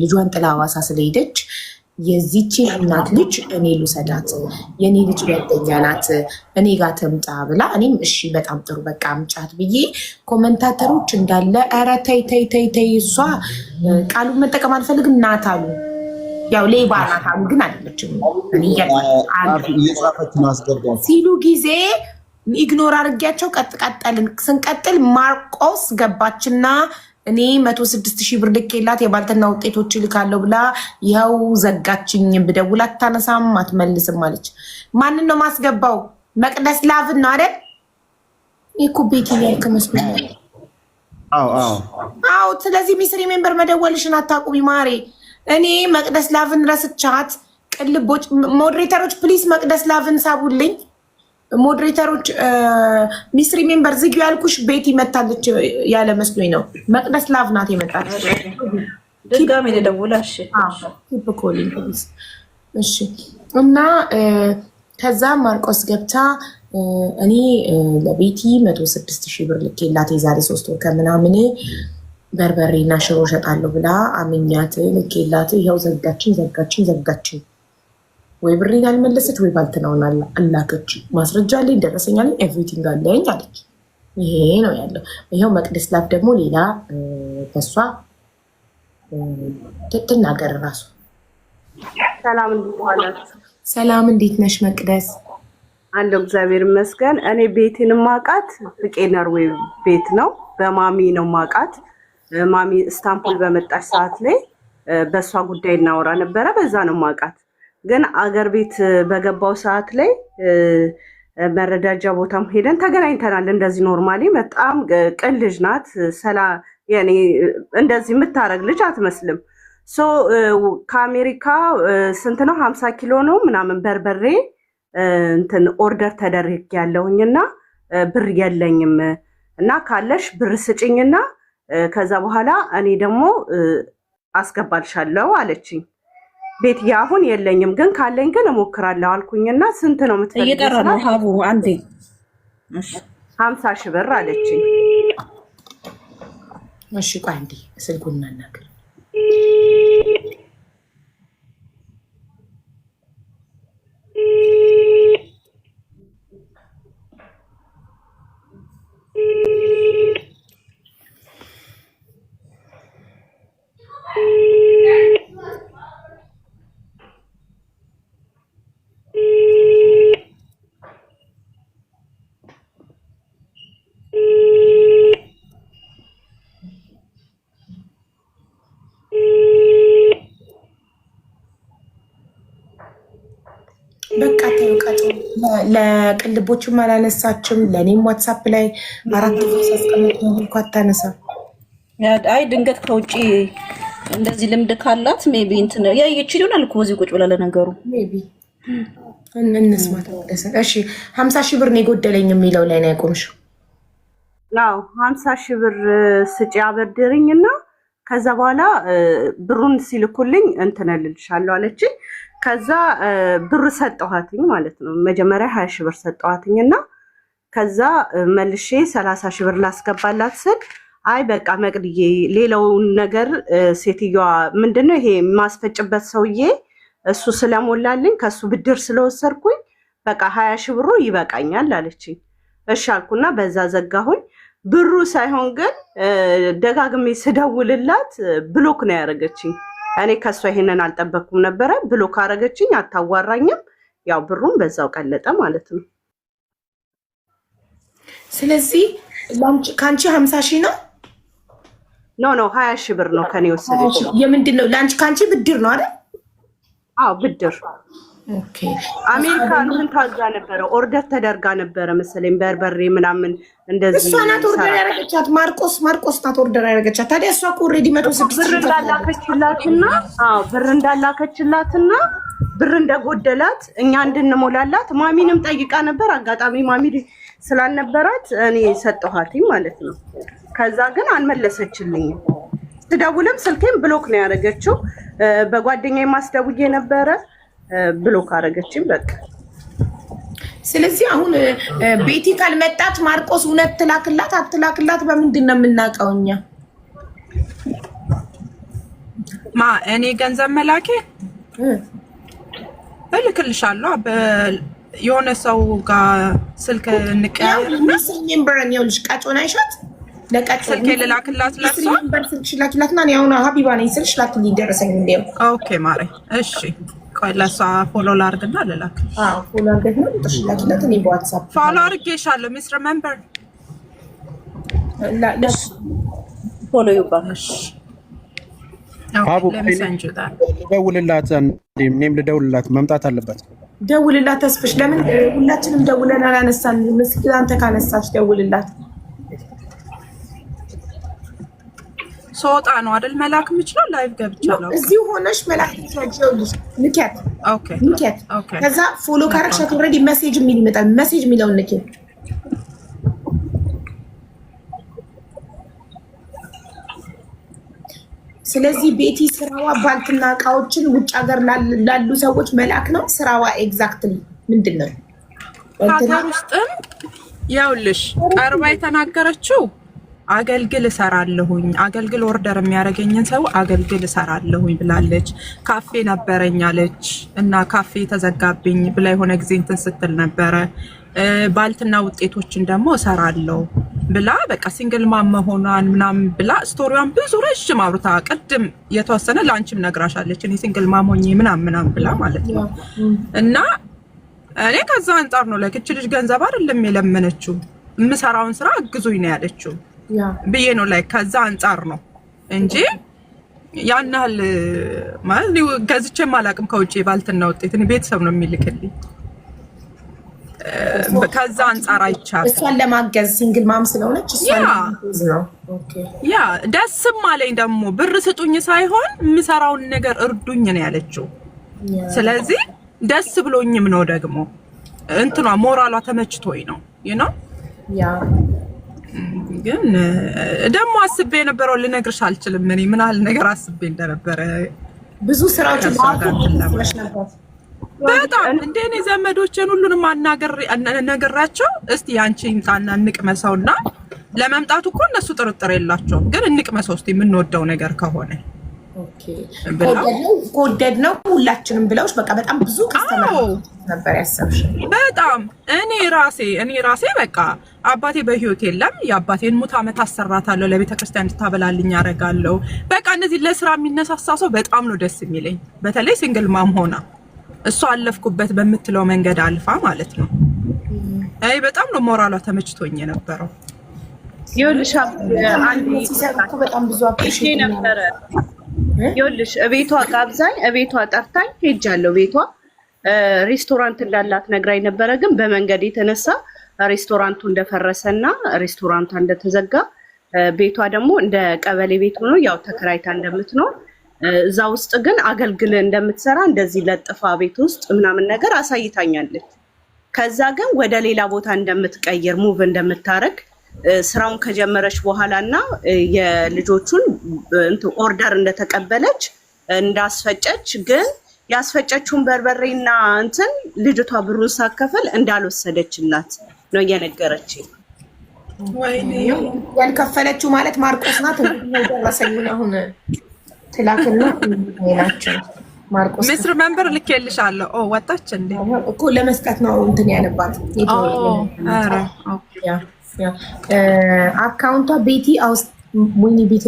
ልጇን ጥላ ሐዋሳ ስለሄደች የዚች እናት ልጅ እኔ ልውሰዳት፣ የኔ ልጅ ጓደኛ ናት፣ እኔ ጋር ትምጣ ብላ እኔም እሺ በጣም ጥሩ በቃ አምጫት ብዬ ኮመንታተሮች እንዳለ ኧረ ተይ ተይ ተይ ተይ እሷ ቃሉን መጠቀም አልፈልግም ናት አሉ። ያው ሌባ ናት አሉ ግን አይደለችም ሲሉ ጊዜ ኢግኖር አድርጊያቸው ቀጥልን። ስንቀጥል ማርቆስ ገባችና እኔ 106,000 ብር ልኬላት የባልትና ውጤቶች ልካለው ብላ ይኸው ዘጋችኝ። ብደውል አታነሳም አትመልስም አለች። ማንን ነው ማስገባው? መቅደስ ላቭን ነው አይደል? እኮ ቤት ያልክ መስሎኛል። አዎ ስለዚህ ሚስሪ ሜምበር መደወልሽን አታቁሚ ማሬ። እኔ መቅደስ ላቭን ረስቻት ቅልቦች። ሞዴሬተሮች ፕሊስ መቅደስ ላቭን ሳቡልኝ። ሞዴሬተሮች ሚስሪ ሜምበር ዝጊው ያልኩሽ ቤት ይመታለች ያለ መስሎኝ ነው። መቅደስ ላቭ ናት የመጣች። ድጋሜ ልደውላሽ። እሺ እና ከዛ ማርቆስ ገብታ እኔ ለቤቲ 106,000 ብር ልኬላት የዛሬ 3 ወር ከምናምን በርበሬና ሽሮ ሸጣለሁ ብላ አምኛት ልኬላት ይኸው ዘጋችኝ። ወይ ብሬን አልመለሰች ወይ ባልትናውን አላከች። ማስረጃ አለኝ፣ ደረሰኛ አለኝ፣ ኤቭሪቲንግ አለኝ አለች። ይሄ ነው ያለው። ይኸው መቅደስ ላፍ ደግሞ ሌላ ተሷ ትናገር ራሱ። ሰላም እንዴት ነሽ መቅደስ? አንድ እግዚአብሔር ይመስገን። እኔ ቤቴን ማቃት ፍቄ ኖርዌይ ቤት ነው። በማሚ ነው ማቃት። ማሚ ኢስታንቡል በመጣች ሰዓት ላይ በእሷ ጉዳይ እናወራ ነበረ። በዛ ነው ማቃት። ግን አገር ቤት በገባው ሰዓት ላይ መረዳጃ ቦታም ሄደን ተገናኝተናል። እንደዚህ ኖርማሊ በጣም ቅን ልጅ ናት። እንደዚህ የምታረግ ልጅ አትመስልም። ከአሜሪካ ስንት ነው 50 ኪሎ ነው ምናምን በርበሬ እንትን ኦርደር ተደርግ ያለውኝና ብር የለኝም እና ካለሽ ብር ስጭኝና ከዛ በኋላ እኔ ደግሞ አስገባልሻለሁ አለችኝ። ቤት አሁን የለኝም ግን ካለኝ ግን እሞክራለሁ አልኩኝና ስንት ነው የምትፈልጊው? እየጠራ ነው ሀቡ አንዴ 50,000 ብር አለችኝ። እሺ ቆይ አንዴ ስልኩን እናናገር። ለቅልቦችም አላነሳችም። ለእኔም ዋትሳፕ ላይ 4 ጊዜ አስቀምጥ ነው እንኳን አታነሳ። አይ ድንገት ከውጪ እንደዚህ ልምድ ካላት ሜቢ እንትን ያየች ይሆናል እኮ እዚህ ቁጭ ብላ ለነገሩ ሜቢ እንስማት ወደሰ። እሺ 50 ሺህ ብር ነው የጎደለኝ የሚለው ላይ ነው ያቆምሽው? አዎ 50 ሺህ ብር ስጪ አበድርኝና ከዛ በኋላ ብሩን ሲልኩልኝ እንትን እልልሻለሁ አለችኝ። ከዛ ብር ሰጠኋትኝ ማለት ነው። መጀመሪያ 20 ሺህ ብር ሰጠኋትኝና ከዛ መልሼ 30 ሺህ ብር ላስገባላት ስል አይ በቃ መቅድዬ ሌላውን ነገር ሴትዮዋ ምንድነው ይሄ ማስፈጭበት ሰውዬ እሱ ስለሞላልኝ ከሱ ብድር ስለወሰድኩኝ በቃ 20 ሺህ ብሩ ይበቃኛል አለችኝ። እሺ አልኩና በዛ ዘጋሁኝ። ብሩ ሳይሆን ግን ደጋግሜ ስደውልላት ብሎክ ነው ያደረገችኝ። እኔ ከሷ ይሄንን አልጠበቅኩም ነበረ። ብሎክ አደረገችኝ፣ አታዋራኝም። ያው ብሩን በዛው ቀለጠ ማለት ነው። ስለዚህ ካንቺ 50 ሺህ ነው? ኖ 20 ሺህ ብር ነው ከኔ ወሰደች። የምንድን ነው ላንቺ? ካንቺ ብድር ነው አይደል? አዎ ብድር። ኦኬ አሜሪካ እንትን ታዛ ነበረ፣ ኦርደር ተደርጋ ነበረ መሰለኝ በርበሬ ምናምን እንደዚህ። እሷ ናት ኦርደር ያደረገቻት። ማርቆስ ናት ኦርደር ያደረገቻት። ታዲያ እሷ እኮ ኦልሬዲ 106 ብር እንዳላከችላትና ብር እንዳላከችላትና ብር እንደጎደላት እኛ እንድንሞላላት ማሚንም ጠይቃ ነበር። አጋጣሚ ማሚ ስላልነበራት እኔ ሰጠኋትኝ ማለት ነው። ከዛ ግን አልመለሰችልኝም። ስደውልም ስልኬን ብሎክ ነው ያደረገችው። በጓደኛዬ ማስደውዬ ነበረ ብሎክ አደረገችኝ በቃ። ስለዚህ አሁን ቤቲ ካልመጣት ማርቆስ እውነት ትላክላት አትላክላት በምንድን ነው የምናውቀው እኛ? እኔ ገንዘብ መላኬ እልክልሻለሁ። የሆነ ሰው ጋር ስልክ እንቀያየር መስኝም ብረን ይኸውልሽ ቃጮን አይሻት ስልክ ልላክላት ለሷ ስልክሽ ላኪላትና እኔ አሁን ሀቢባ ነኝ ስልሽ ላክልኝ ደረሰኝ እንዲያው። ኦኬ ማሬ እሺ ቆይ ለሷ ፎሎ ላድርግና ልላክ። ፎሎ አድርገሽ ነው ጥሽ ላኪላት። እኔ በዋትስአፕ ፎሎ አድርጌሻለሁ ሚስ ሪሜምበር ፎሎ ይባልሽ አቡ ደውልላት። እኔም ልደውልላት መምጣት አለበት። ደውልላት ተስፍሽ። ለምን ሁላችንም ደውለን አላነሳን? ምስኪን አንተ ካነሳች ደውልላት። ሶጣ ነው አይደል መላክ የምችለው? ላይቭ ገብቻለሁ። እዚሁ ሆነሽ መላክ ትችያለሽ። ልኪያት። ኦኬ ልኪያት። ከዛ ፎሎ ካረግሻት ኦልሬዲ ሜሴጅ የሚል ይመጣል። ሜሴጅ የሚለውን ልኪ። ስለዚህ ቤቲ ስራዋ ባልትና እቃዎችን ውጭ ሀገር ላሉ ሰዎች መላክ ነው ስራዋ። ኤግዛክትሊ ምንድን ነው? ሀገር ውስጥም ያውልሽ ቀርባ የተናገረችው አገልግል እሰራለሁኝ፣ አገልግል ኦርደር የሚያደርገኝን ሰው አገልግል እሰራለሁኝ ብላለች። ካፌ ነበረኝ አለች እና ካፌ ተዘጋብኝ ብላ የሆነ ጊዜ እንትን ስትል ነበረ። ባልትና ውጤቶችን ደግሞ እሰራለሁ ብላ በቃ ሲንግል ማም መሆኗን ምናምን ብላ ስቶሪዋን ብዙ ረጅም አውርታ ቅድም የተወሰነ ላንቺም ነግራሻለች። እኔ ሲንግል ማም ሆኜ ምናምን ብላ ማለት ነው። እና እኔ ከዛ አንጻር ነው ለክች ልጅ ገንዘብ አይደለም የለመነችው፣ የምሰራውን ስራ አግዙኝ ነው ያለችው ብዬ ነው ላይ ከዛ አንጻር ነው እንጂ ያን ያህል ማለት ገዝቼም አላውቅም ከውጭ ባልትና ውጤት። እኔ ቤተሰብ ነው የሚልክልኝ። ከዛ አንጻር አይቻልም። እሷን ለማገዝ ሲንግል ማም ስለሆነች እሷን ለማገዝ ነው። ኦኬ ያ ደስም አለኝ ደግሞ ብር ስጡኝ ሳይሆን የምሰራውን ነገር እርዱኝ ነው ያለችው። ስለዚህ ደስ ብሎኝም ነው ደግሞ እንትኗ ሞራሏ ተመችቶኝ ነው you know ያ ግን ደግሞ አስቤ የነበረው ልነግርሽ አልችልም። እኔ ምን ያህል ነገር አስቤ እንደነበረ ብዙ ስራዎች ማድረግ ነበር። በጣም እንደኔ ዘመዶችን ሁሉንም ነግራቸው እስቲ ያንቺ ይምጣና እንቅመሰውና ለመምጣቱ እኮ እነሱ ጥርጥር የላቸውም። ግን እንቅመሰው እስቲ የምንወደው ነገር ከሆነ ኦኬ ኮደድ ነው ሁላችንም ብለውሽ በቃ በጣም ብዙ ከስተመር ነበር ያሰብሽ። በጣም እኔ ራሴ በቃ አባቴ በህይወት የለም። የአባቴን ሙት ዓመት አሰራታለሁ፣ ለቤተክርስቲያን እንድታበላልኝ አደርጋለሁ። በቃ እንደዚህ ለስራ የሚነሳሳ ሰው በጣም ነው ደስ የሚለኝ። በተለይ ሲንግል ማም ሆና እሷ አለፍኩበት በምትለው መንገድ አልፋ ማለት ነው። አይ በጣም ነው ሞራሏ ተመችቶኝ የነበረው። ይኸውልሽ አንድ ሲሰጥኩ በጣም ብዙ አፕሪሺ ነበረ። ይኸውልሽ እቤቷ ጋብዛኝ፣ እቤቷ ጠርታኝ ሄጃለሁ ቤቷ ሬስቶራንት እንዳላት ነግራኝ ነበረ። ግን በመንገድ የተነሳ ሬስቶራንቱ እንደፈረሰና ሬስቶራንቷ እንደተዘጋ ቤቷ ደግሞ እንደ ቀበሌ ቤት ሆኖ ያው ተከራይታ እንደምትኖር እዛ ውስጥ ግን አገልግል እንደምትሰራ እንደዚህ ለጥፋ ቤት ውስጥ ምናምን ነገር አሳይታኛለች። ከዛ ግን ወደ ሌላ ቦታ እንደምትቀይር ሙቭ እንደምታረግ ስራውን ከጀመረች በኋላ እና የልጆቹን ኦርደር እንደተቀበለች እንዳስፈጨች ግን ያስፈጨችውን በርበሬና ልጅቷ ብሩን ሳከፈል እንዳልወሰደችላት ነው እየነገረችኝ። ያልከፈለችው ማለት ማርቆስ ናት። ደረሰኝን አሁን ትላክና ናቸው ማርቆስ ምስር መንበር ልኬልሻለሁ። ወጣች እንዴ እኮ ለመስጠት ነው ያለባት። አካውንቷ ቤቲ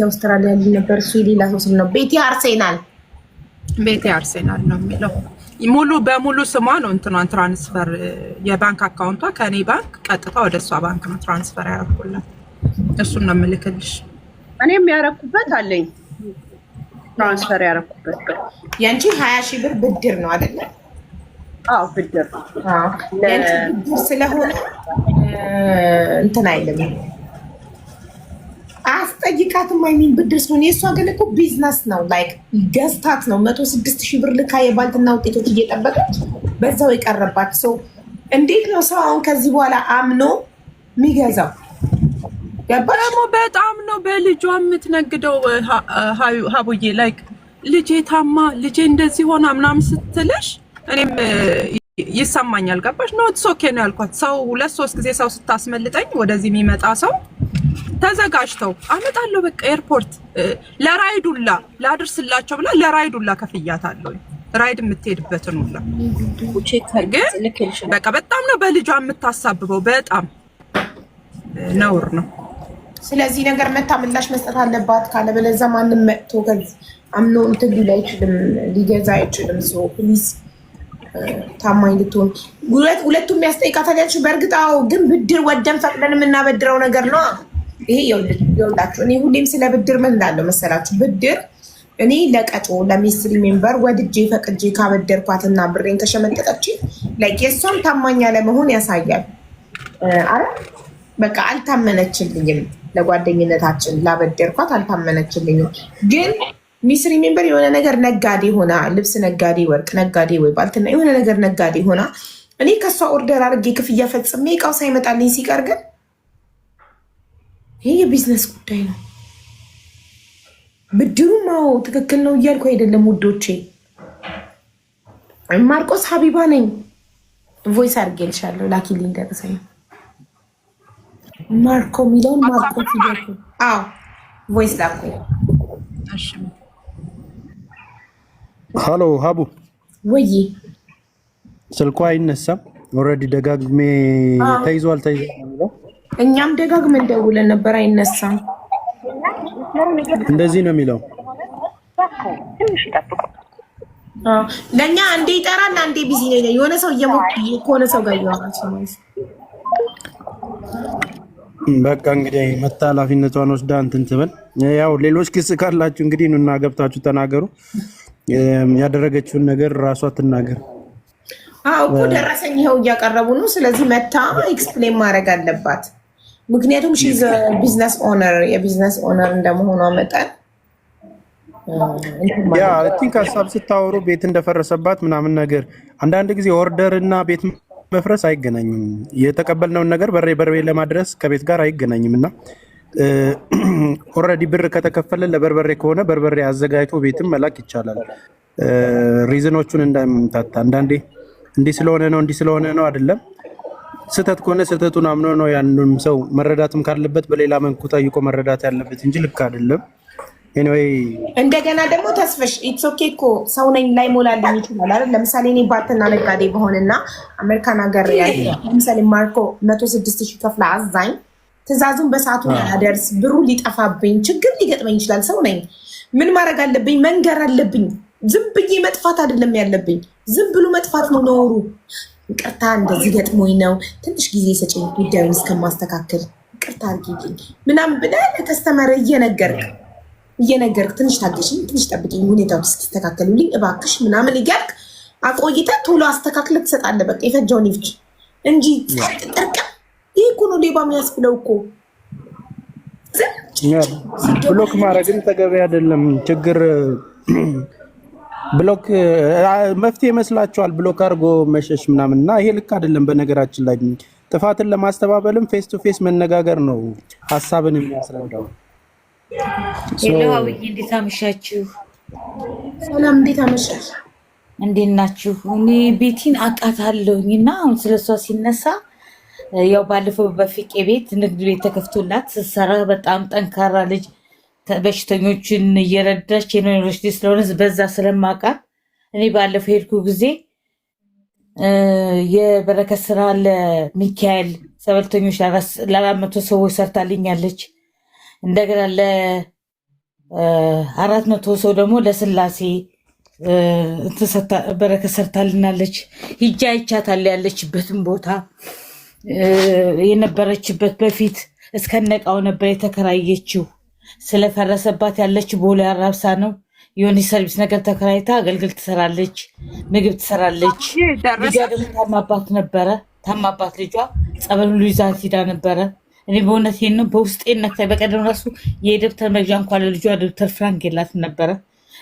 አውስትራሊያ ነበር። እሱ የሌላ ሰው ስም ነው። ቤቲ አርሴናል ነው የሚለው። ሙሉ በሙሉ ስሟ ነው እንትኗን ትራንስፈር የባንክ አካውንቷ ከኔ ባንክ ቀጥታ ወደ እሷ ባንክ ነው ትራንስፈር ያደረኩላት። እሱን ነው የምልክልሽ። እኔም ያደረኩበት አለኝ ትራንስፈር ያደረኩበት። ያንቺ 20 ሺህ ብር ብድር ነው አይደለ? አዎ ብድር ነው። ያንቺ ብድር ስለሆነ አይልም አስጠይቃትም። አይሚን ብድር ስለሆነ የእሷ ግን እኮ ቢዝነስ ነው። ላይክ ገዝታት ነው 106 ሺህ ብር ልካ የባልትና ውጤቶች እየጠበቀች በዛው የቀረባት ሰው። እንዴት ነው ሰው አሁን ከዚህ በኋላ አምኖ የሚገዛው? ደግሞ በጣም ነው በልጇ የምትነግደው። ሀቡዬ ላይክ ልጄ ታማ ልጄ እንደዚህ ሆና ምናምን ስትልሽ እኔም ይሰማኛል። ገባሽ? ኖት ሶኬ ነው ያልኳት። ሰው 2-3 ጊዜ ሰው ስታስመልጠኝ ወደዚህ የሚመጣ ሰው ተዘጋጅተው አመጣለሁ። በቃ ኤርፖርት ለራይዱላ ላድርስላቸው ብላ ለራይዱላ ከፍያታለሁ። ራይድ የምትሄድበትን ሁላ ግን በቃ በጣም ነው በልጇ የምታሳብበው። በጣም ነውር ነው። ስለዚህ ነገር መታ ምላሽ መስጠት አለባት። ካለበለዚያ ማንም መጥቶ አምኖ ሊል አይችልም፣ ሊገዛ አይችልም። ሰው ፕሊዝ ታማኝ ልትሆን ሁለቱም ያስጠይቃታል ያልሽው። በእርግጥ አዎ፣ ግን ብድር ወደን ፈቅደን የምናበድረው ነገር ነው። ይሄ ይኸውላችሁ እኔ ሁሌም ስለ ብድር ምን እላለሁ መሰላችሁ? ብድር እኔ ለቀጮ ለሚስትሪ ሜምበር ወድጄ ፈቅጄ ካበደርኳትና ብሬን ከሸመጠጠች የእሷም ታማኝ አለመሆን ያሳያል። አረ በቃ አልታመነችልኝም፣ ለጓደኝነታችን ላበደርኳት አልታመነችልኝም። ግን ሚስትሪ ሜምበር የሆነ ነገር ነጋዴ ሆና ልብስ ነጋዴ፣ ወርቅ ነጋዴ፣ ወይ ባልትና የሆነ ነገር ነጋዴ ሆና እኔ ከእሷ ኦርደር አድርጌ ክፍያ ፈጽሜ እቃው ሳይመጣልኝ ሲቀር ግን ይሄ የቢዝነስ ጉዳይ ነው። ብድሩም አዎ ትክክል ነው እያልኩ አይደለም ውዶቼ። ማርቆስ ሀቢባ ነኝ። ቮይስ አድርጌልሻለሁ፣ ላኪልኝ ደረሰኝ። ማርኮ የሚለውን ማርቆስ ይገርኩ። አዎ ቮይስ ላኩ። ሃሎ ሀቡ፣ ወይ ስልኳ አይነሳም። ኦልሬዲ ደጋግሜ ተይዟል የሚለው እኛም ደጋግመን ደውለን ነበር፣ አይነሳም። እንደዚህ ነው የሚለው። ለእኛ አንዴ ይጠራል፣ አንዴ ቢዚ ነው። የሆነ ሰው ከሆነ ሰው ጋር እያወራች ነው። በቃ እንግዲህ መታ ኃላፊነቷን ወስዳ እንትን ትበል። ያው ሌሎች ክስ ካላችሁ እንግዲህ ኑና ገብታችሁ ተናገሩ። ያደረገችውን ነገር ራሷ ትናገር። አዎ እኮ ደረሰኝ ይኸው እያቀረቡ ነው። ስለዚህ መታ ኤክስፕሌን ማድረግ አለባት። ምክንያቱም ሺዝ ቢዝነስ ኦነር፣ የቢዝነስ ኦነር እንደመሆኗ መጠን ያ ቲንክ ሀሳብ ስታወሩ ቤት እንደፈረሰባት ምናምን ነገር አንዳንድ ጊዜ ኦርደር እና ቤት መፍረስ አይገናኝም። የተቀበልነውን ነገር በርበሬ ለማድረስ ከቤት ጋር አይገናኝም። እና ኦልሬዲ ብር ከተከፈለ ለበርበሬ ከሆነ በርበሬ አዘጋጅቶ ቤትም መላክ ይቻላል። ሪዝኖቹን እንዳምታታ አንዳንዴ እንዲህ ስለሆነ ነው እንዲህ ስለሆነ ነው አይደለም። ስህተት ከሆነ ስህተቱን አምኖ ነው ያንንም ሰው መረዳትም ካለበት በሌላ መልኩ ጠይቆ መረዳት ያለበት እንጂ ልክ አይደለም። ኤኒዌይ እንደገና ደግሞ ተስፈሽ ኢትስ ኦኬ እኮ ሰው ነኝ ላይ ሞላልኝ ይችላል አይደል? ለምሳሌ እኔ ባትና ነጋዴ በሆነና አሜሪካን ሀገር ያለ ለምሳሌ ማርኮ 106 ሺህ ከፍላ አዛኝ ትእዛዙን በሰዓቱ ያደርስ ብሩ ሊጠፋብኝ ችግር ሊገጥመኝ ይችላል። ሰው ነኝ። ምን ማድረግ አለብኝ? መንገር አለብኝ። ዝም ብዬ መጥፋት አይደለም ያለብኝ። ዝም ብሎ መጥፋት ነው ኖሩ። ይቅርታ እንደዚህ ገጥሞኝ ነው ትንሽ ጊዜ ሰጪኝ ጉዳዩን እስከማስተካከል ይቅርታ አድርጊልኝ ምናምን ብለህ ለከስተመር እየነገርክ ትንሽ ታገሽኝ፣ ትንሽ ጠብቂኝ፣ ሁኔታዎች እስኪስተካከሉልኝ እባክሽ ምናምን እያልክ አቆይተህ ቶሎ አስተካክለህ ትሰጣለህ። በቃ የፈጀውን ይፍጅ እንጂ ጠርቀ ይህ እኮ ነው ሌባ የሚያስብለው እኮ። ብሎክ ማድረግን ተገቢ አይደለም። ችግር ብሎክ መፍትሄ ይመስላችኋል? ብሎክ አድርጎ መሸሽ ምናምን እና ይሄ ልክ አይደለም። በነገራችን ላይ ጥፋትን ለማስተባበልም ፌስ ቱ ፌስ መነጋገር ነው ሀሳብን የሚያስረዳው። ሄሎዊ እንዴት አመሻችሁ? ሰላም እንዴት አመሻሽ? እንዴት ናችሁ? እኔ ቤቲን አውቃታለሁኝ እና አሁን ስለሷ ሲነሳ ያው ባለፈው በፍቄ ቤት ንግድ ቤት ተከፍቶላት ስትሰራ በጣም ጠንካራ ልጅ በሽተኞችን እየረዳች የዩኒቨርሲቲ ስለሆነ በዛ ስለማውቃት እኔ ባለፈው ሄድኩ ጊዜ የበረከት ስራ ለሚካኤል ሰበልተኞች ለ400 ሰዎች ሰርታልኛለች። እንደገና ለ400 ሰው ደግሞ ለስላሴ በረከት ሰርታልናለች። ሂጃ አይቻታለሁ ያለችበትን ቦታ የነበረችበት በፊት እስከነቃው ነበር የተከራየችው። ስለፈረሰባት ያለች ቦሌ አራብሳ ነው። የሆነ ሰርቪስ ነገር ተከራይታ አገልግል ትሰራለች፣ ምግብ ትሰራለች። ልጇ ደግሞ ታማባት ነበረ። ታማባት ልጇ ጸበሉ ይዛት ሂዳ ነበረ። እኔ በእውነት ይሄን በውስጤ ነክታ በቀደም ራሱ የደብተር መግዣ እንኳን ለልጇ ደብተር ፍራንክ የላት ነበረ።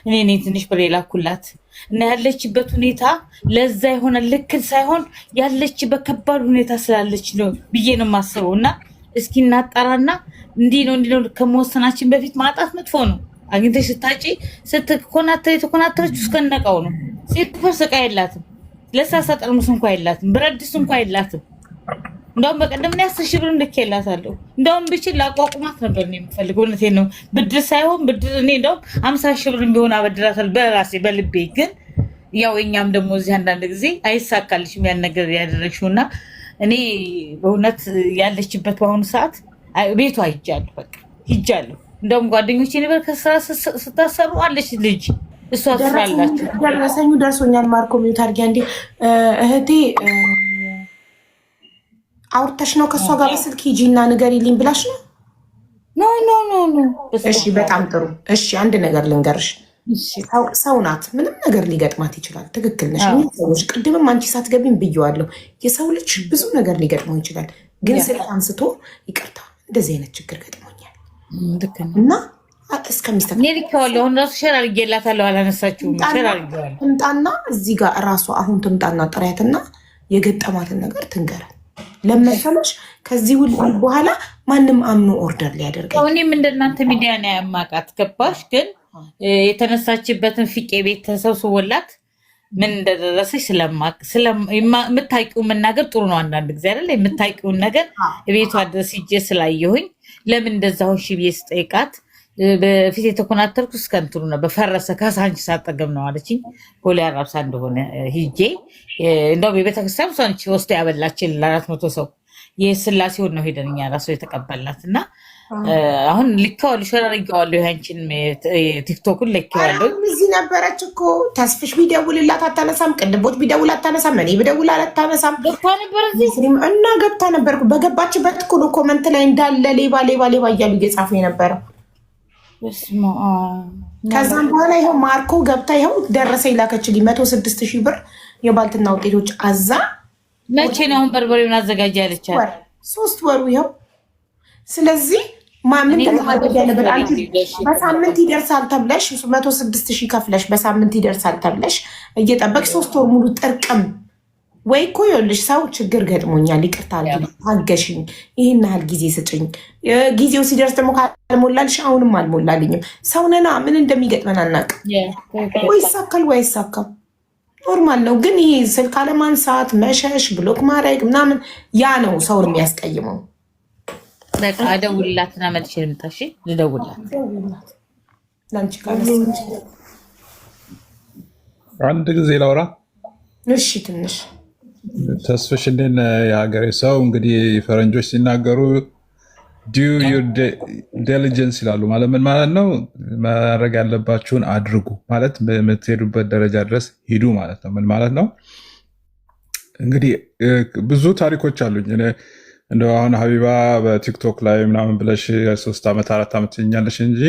እኔ ትንሽ በሌላ ኩላት እና ያለችበት ሁኔታ ለዛ የሆነ ልክል ሳይሆን ያለችበት ከባድ ሁኔታ ስላለች ነው ብዬ ነው የማስበው። እና እስኪ እናጣራና እንዲህ ነው ከመወሰናችን በፊት ማጣት መጥፎ ነው። አግኝተሽ ስታጪ የተኮናተረችው እስከነቃው ነው። ሴት ፈርስ ዕቃ የላትም፣ ለሳሳ ጠርሙስ እንኳ የላትም፣ ብረት ድስት እንኳ የላትም። እንደውም በቀደም እኔ 10 ሺህ ብር ልኬላታለሁ። እንደውም ብችል ላቋቁማት ነበር ነው የምፈልገው። እውነቴን ነው። ብድር ሳይሆን ብድር እኔ እንደውም 50 ሺህ ብር ቢሆን አበድራታለሁ በራሴ በልቤ። ግን ያው እኛም ደግሞ እዚህ አንዳንድ ጊዜ አይሳካልሽም ያን ነገር ያደረግሽውና እኔ በእውነት ያለችበት በአሁኑ ሰዓት ቤቷ ሂጃለሁ። በቃ ሂጃለሁ። እንደውም ጓደኞቼ ነበር ከስራ ስታሰሩ አለች ልጅ እሷ ትስራላችሁ። ደረሰኙ ደርሶኛል። ማርኮ ሚዩት አድርጊ አንዴ እህቴ አውርተሽ ነው ከሷ ጋር በስልክ ሂጂና ንገሪልኝ ብላሽ ነው? ኖ። እሺ በጣም ጥሩ። እሺ አንድ ነገር ልንገርሽ። ሰው ናት፣ ምንም ነገር ሊገጥማት ይችላል። ትክክል ነሽ። ሰዎች ቅድምም አንቺ ሳትገቢም ብየዋለሁ። የሰው ልጅ ብዙ ነገር ሊገጥመው ይችላል። ግን ስልክ አንስቶ ይቅርታ እንደዚህ አይነት ችግር ገጥሞኛል እና እስከሚስተካከል እኔ ልኬዋለሁ። አሁን ራሱ ሸር አድርጌላታለሁ። አላነሳችሁም። ሸር አድርጌዋለሁ። ትምጣና እዚህ ጋር ራሱ አሁን ትምጣና ጥሪያትና የገጠማትን ነገር ትንገረን። ለመሰለሽ ከዚህ ሁሉ በኋላ ማንም አምኖ ኦርደር ሊያደርገው እኔም እንደናንተ ሚዲያ ነው ያማቃት። ገባሽ? ግን የተነሳችበትን ፍቄ ቤት ተሰብስቦላት ምን እንደደረሰች የምታውቂውን መናገር ጥሩ ነው። አንዳንድ ጊዜ አይደለ የምታውቂውን ነገር ቤቷ ድረስ ሂጄ ስላየሁኝ ለምን እንደዛ ሆንሽ ብዬ ስጠይቃት በፊት የተኮናተርኩ እስከ እንትኑ ነው በፈረሰ ካሳንቺ ሳጠገብ ነው አለችኝ። ቦሌ አራብሳ እንደሆነ ሂጄ እንደውም የቤተክርስቲያን ሰዎች ወስዶ ያበላችን ለ400 ሰው የስላሴውን ነው ሄደን እኛ ራሱ የተቀበላት እና አሁን ልኬዋለሁ። ሸር አድርጌዋለሁ። ያንቺን ቲክቶኩን ልኬዋለሁ። እዚህ ነበረች እኮ ተስፍሽ ቢደውልላት አታነሳም፣ ቅድቦት ቢደውል አታነሳም፣ እኔ ብደውል አታነሳም። ገብታ ነበር እዚህ እና ገብታ ነበርኩ። በገባችበት እኮ ነው ኮመንት ላይ እንዳለ ሌባ እያሉ እየጻፉ የነበረው። ከዛም በኋላ ይኸው ማርኮ ገብታ ይኸው ደረሰ ይላከችልኝ 106,000 ብር የባልትና ውጤቶች አዛ። መቼ ነው አሁን በርበሬውን አዘጋጅ ያለቻት? 3 ወሩ ይኸው። ስለዚህ ማምን ተማደግ ያለበት አንቺ በሳምንት ይደርሳል ተብለሽ 106,000 ከፍለሽ በሳምንት ይደርሳል ተብለሽ እየጠበቅሽ 3 ወር ሙሉ ጥርቅም ወይ እኮ ይኸውልሽ፣ ሰው ችግር ገጥሞኛል ይቅርታ አገሽኝ፣ ይህን ያህል ጊዜ ስጭኝ። ጊዜው ሲደርስ ደግሞ ካልሞላልሽ አሁንም አልሞላልኝም። ሰውነና ምን እንደሚገጥመን አናውቅም። ወይ ይሳካል ወይ አይሳካም፣ ኖርማል ነው። ግን ይሄ ስልክ አለማንሳት፣ መሸሽ፣ ብሎክ ማድረግ ምናምን ያ ነው ሰውን የሚያስቀይመው። በቃ እደውልላትና መልሼ ልምጣ። እሺ ልደውልላት። ለአንቺ አንድ ጊዜ ላውራ። እሺ ትንሽ ተስፍሽ እንዴት ነህ? የሀገሬ ሰው እንግዲህ ፈረንጆች ሲናገሩ ዲዩ ዩር ዲሊጀንስ ይላሉ። ማለት ምን ማለት ነው? ማድረግ ያለባችሁን አድርጉ ማለት የምትሄዱበት ደረጃ ድረስ ሂዱ ማለት ነው። ምን ማለት ነው? እንግዲህ ብዙ ታሪኮች አሉኝ። እንደው አሁን ሀቢባ በቲክቶክ ላይ ምናምን ብለሽ 3 ዓመት 4 ዓመት ትኛለሽ እንጂ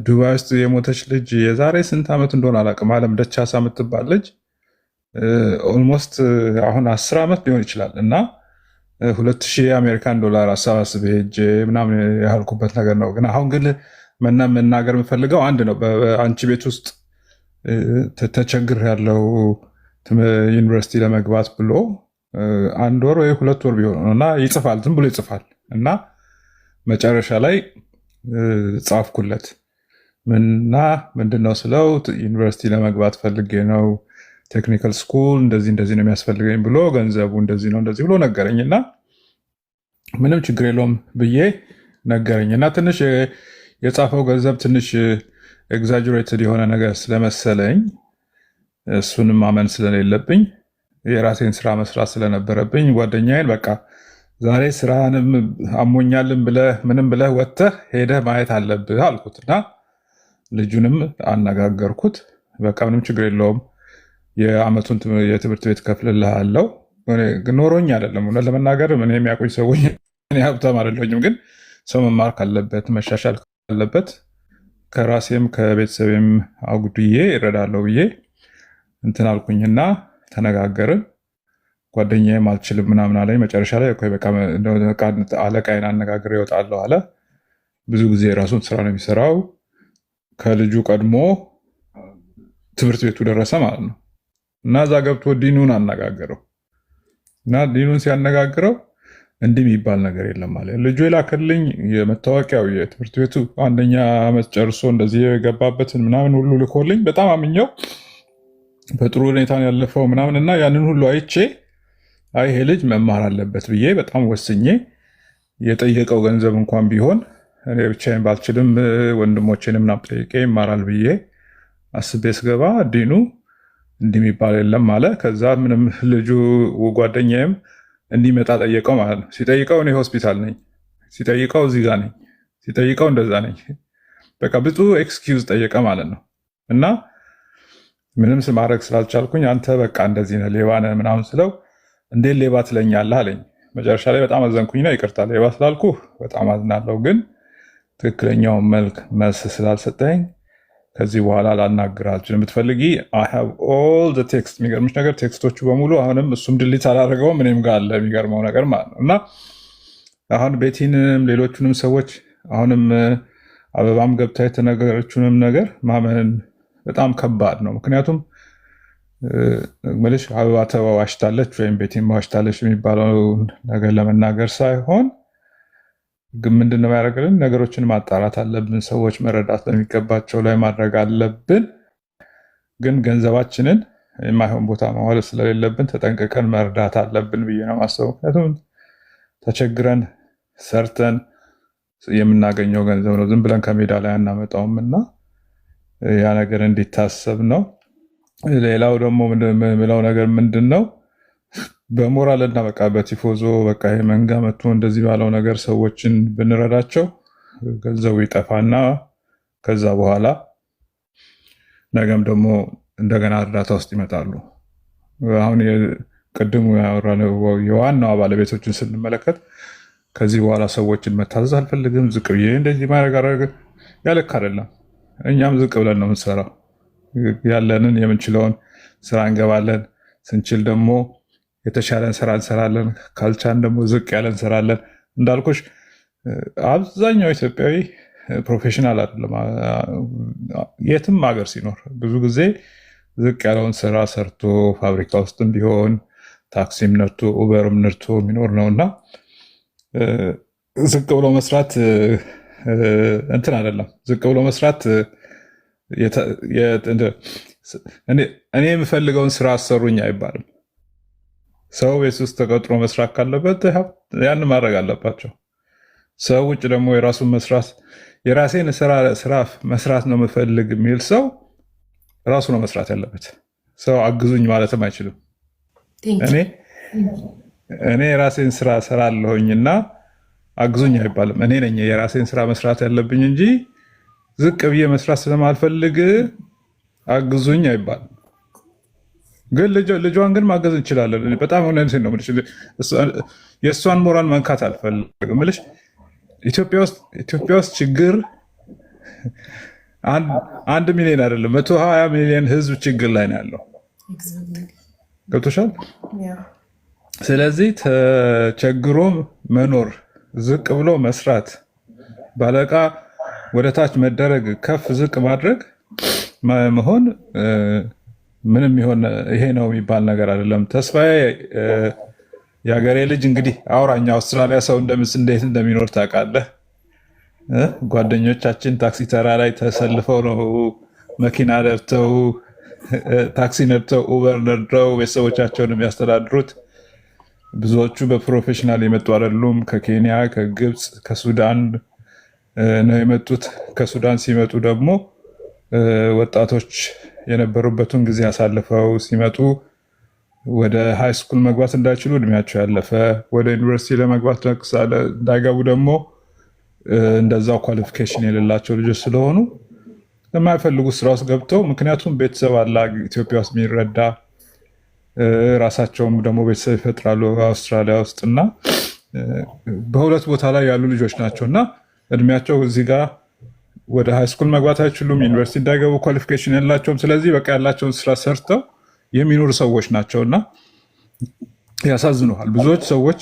ዱባይ ውስጥ የሞተች ልጅ የዛሬ ስንት ዓመት እንደሆነ አላውቅም። አለም ደቻሳ የምትባል ልጅ ኦልሞስት አሁን 10 ዓመት ሊሆን ይችላል እና 2000 የአሜሪካን ዶላር አሰባስቤ ሄጄ ምናምን ያልኩበት ነገር ነው። ግን አሁን ግን መናገር የምፈልገው አንድ ነው። በአንቺ ቤት ውስጥ ተቸግር ያለው ዩኒቨርሲቲ ለመግባት ብሎ 1 ወር ወይ 2 ወር ቢሆን ነው እና ይጽፋል፣ ዝም ብሎ ይጽፋል እና መጨረሻ ላይ ጻፍኩለት እና ምንድነው ስለው ዩኒቨርሲቲ ለመግባት ፈልጌ ነው ቴክኒካል ስኩል እንደዚህ ነው የሚያስፈልገኝ ብሎ ገንዘቡ እንደዚህ ብሎ ነገረኝ እና ምንም ችግር የለውም ብዬ ነገረኝ እና ትንሽ የጻፈው ገንዘብ ትንሽ ኤግዛጀሬትድ የሆነ ነገር ስለመሰለኝ እሱንም ማመን ስለሌለብኝ የራሴን ስራ መስራት ስለነበረብኝ ጓደኛዬን በቃ ዛሬ ስራንም አሞኛልም ምንም ብለህ ወጥተህ ሄደህ ማየት አለብህ አልኩትና ልጁንም አነጋገርኩት። በቃ ምንም ችግር የለውም የአመቱን የትምህርት ቤት ከፍልልሃለሁ። ኖሮኝ አይደለም እውነት ለመናገር እኔ የሚያውቁኝ ሰዎች ሀብታም አይደለሁም፣ ግን ሰው መማር ካለበት መሻሻል ካለበት ከራሴም ከቤተሰቤም አጉድዬ እረዳለሁ ብዬ እንትን አልኩኝና ተነጋገርን። ጓደኛዬም አልችልም ምናምን አለኝ። መጨረሻ ላይ በቃ አለቃዬን አነጋግሬ እወጣለሁ አለ። ብዙ ጊዜ የራሱን ስራ ነው የሚሰራው። ከልጁ ቀድሞ ትምህርት ቤቱ ደረሰ ማለት ነው እና እዛ ገብቶ ዲኑን አነጋገረው እና ዲኑን ሲያነጋግረው እንዲህ የሚባል ነገር የለም አለ። ልጁ የላከልኝ የመታወቂያው የትምህርት ቤቱ 1ኛ ዓመት ጨርሶ እንደዚህ የገባበትን ምናምን ሁሉ ልኮልኝ በጣም አምኘው በጥሩ ሁኔታ ያለፈው ምናምን እና ያንን ሁሉ አይቼ አይ ይሄ ልጅ መማር አለበት ብዬ በጣም ወስኜ የጠየቀው ገንዘብ እንኳን ቢሆን እኔ ብቻዬን ባልችልም ወንድሞቼንም ምናምን ጠይቄ ይማራል ብዬ አስቤ ስገባ ዲኑ እንዲህ የሚባል የለም አለ። ከዛ ምንም ልጁ ጓደኛዬም እንዲመጣ ጠየቀው ማለት ነው። ሲጠይቀው እኔ ሆስፒታል ነኝ፣ ሲጠይቀው እዚህ ጋር ነኝ፣ ሲጠይቀው እንደዛ ነኝ። በቃ ብዙ ኤክስኪውዝ ጠየቀ ማለት ነው እና ምንም ማድረግ ስላልቻልኩኝ አንተ በቃ እንደዚህ ነህ ሌባ ነህ ምናምን ስለው እንዴት ሌባ ትለኛለህ አለኝ። መጨረሻ ላይ በጣም አዘንኩኝና ይቅርታ ሌባ ስላልኩ በጣም አዝናለሁ፣ ግን ትክክለኛውን መልስ ስላልሰጠኝ ከዚህ በኋላ ላናግር አልችልም። ብትፈልጊ I have all the text። የሚገርምሽ ነገር ቴክስቶቹ በሙሉ አሁንም እሱም ድሊት አላደረገውም እኔም ጋር አለ። የሚገርመው ነገር ማለት ነው እና አሁን ቤቲንም ሌሎቹንም ሰዎች አሁንም አበባም ገብታ የተነገረችውንም ነገር ማመን በጣም ከባድ ነው። ምክንያቱም መልሽ አበባ ተዋሽታለች ወይም ቤቲም ዋሽታለች የሚባለው ነገር ለመናገር ሳይሆን ግን ምንድነው ያደረገልን ነገሮችን ማጣራት አለብን። ሰዎች መረዳት በሚገባቸው ላይ ማድረግ አለብን። ግን ገንዘባችንን የማይሆን ቦታ ማዋል ስለሌለብን ተጠንቅቀን መርዳት አለብን ብዬ ነው ማሰቡ። ምክንያቱም ተቸግረን ሰርተን የምናገኘው ገንዘብ ነው፣ ዝም ብለን ከሜዳ ላይ አናመጣውም እና ያ ነገር እንዲታሰብ ነው። ሌላው ደግሞ ምለው ነገር ምንድን ነው በሞራል እና በቃ በቲፎዞ በቃ ይሄ መንጋ መጥቶ እንደዚህ ባለው ነገር ሰዎችን ብንረዳቸው ገንዘቡ ይጠፋና ከዛ በኋላ ነገም ደግሞ እንደገና እርዳታ ውስጥ ይመጣሉ። አሁን ቅድሙ ያወራነው የዋናው ባለቤቶችን ስንመለከት ከዚህ በኋላ ሰዎችን መታዘዝ አልፈልግም፣ ዝቅ ብዬ እንደዚህ ማድረግ ያልክ አይደለም። እኛም ዝቅ ብለን ነው የምንሰራው። ያለንን የምንችለውን ስራ እንገባለን። ስንችል ደግሞ የተሻለን ስራ እንሰራለን። ካልቻን ደግሞ ዝቅ ያለ እንሰራለን። እንዳልኩሽ አብዛኛው ኢትዮጵያዊ ፕሮፌሽናል አይደለም። የትም ሀገር ሲኖር ብዙ ጊዜ ዝቅ ያለውን ስራ ሰርቶ ፋብሪካ ውስጥም ቢሆን ታክሲም ነርቶ ኡበርም ነርቶ የሚኖር ነው እና ዝቅ ብሎ መስራት እንትን አይደለም። ዝቅ ብሎ መስራት እኔ የምፈልገውን ስራ አሰሩኝ አይባልም። ሰው ቤት ውስጥ ተቀጥሮ መስራት ካለበት ያን ማድረግ አለባቸው። ሰው ውጭ ደግሞ የራሱን መስራት የራሴን ስራ መስራት ነው የምፈልግ የሚል ሰው ራሱ ነው መስራት ያለበት። ሰው አግዙኝ ማለትም አይችልም። እኔ የራሴን ስራ ሰራለሁኝና አግዙኝ አይባልም። እኔ ነኝ የራሴን ስራ መስራት ያለብኝ እንጂ ዝቅ ብዬ መስራት ስለማልፈልግ አግዙኝ አይባልም። ግን ልጇን ግን ማገዝ እንችላለን። በጣም እውነቴን ነው የምልሽ። የእሷን ሞራል መንካት አልፈልግም የምልሽ። ኢትዮጵያ ውስጥ ችግር 1 ሚሊዮን አይደለም 120 ሚሊዮን ህዝብ ችግር ላይ ነው ያለው። ገብቶሻል? ስለዚህ ተቸግሮ መኖር፣ ዝቅ ብሎ መስራት፣ ባለቃ ወደ ታች መደረግ፣ ከፍ ዝቅ ማድረግ መሆን ምንም ይሆን ይሄ ነው የሚባል ነገር አይደለም። ተስፋዬ የሀገሬ ልጅ እንግዲህ አውራኛ አውስትራሊያ ሰው እንዴት እንደሚኖር ታውቃለህ? ጓደኞቻችን ታክሲ ተራ ላይ ተሰልፈው ነው መኪና ነድተው ታክሲ ነድተው ኡበር ነድተው ቤተሰቦቻቸውን የሚያስተዳድሩት። ብዙዎቹ በፕሮፌሽናል የመጡ አይደሉም። ከኬንያ፣ ከግብፅ፣ ከሱዳን ነው የመጡት። ከሱዳን ሲመጡ ደግሞ ወጣቶች የነበሩበትን ጊዜ አሳልፈው ሲመጡ ወደ ሃይ ስኩል መግባት እንዳይችሉ እድሜያቸው ያለፈ፣ ወደ ዩኒቨርሲቲ ለመግባት እንዳይገቡ ደግሞ እንደዛው ኳሊፊኬሽን የሌላቸው ልጆች ስለሆኑ የማይፈልጉት ስራ ውስጥ ገብተው፣ ምክንያቱም ቤተሰብ አለ ኢትዮጵያ ውስጥ የሚረዳ፣ ራሳቸውም ደግሞ ቤተሰብ ይፈጥራሉ አውስትራሊያ ውስጥ እና በሁለት ቦታ ላይ ያሉ ልጆች ናቸው እና እድሜያቸው እዚህ ጋር ወደ ሃይ ስኩል መግባት አይችሉም፣ ዩኒቨርሲቲ እንዳይገቡ ኳሊፊኬሽን የላቸውም። ስለዚህ በቃ ያላቸውን ስራ ሰርተው የሚኖሩ ሰዎች ናቸው እና ያሳዝኑሃል። ብዙዎች ሰዎች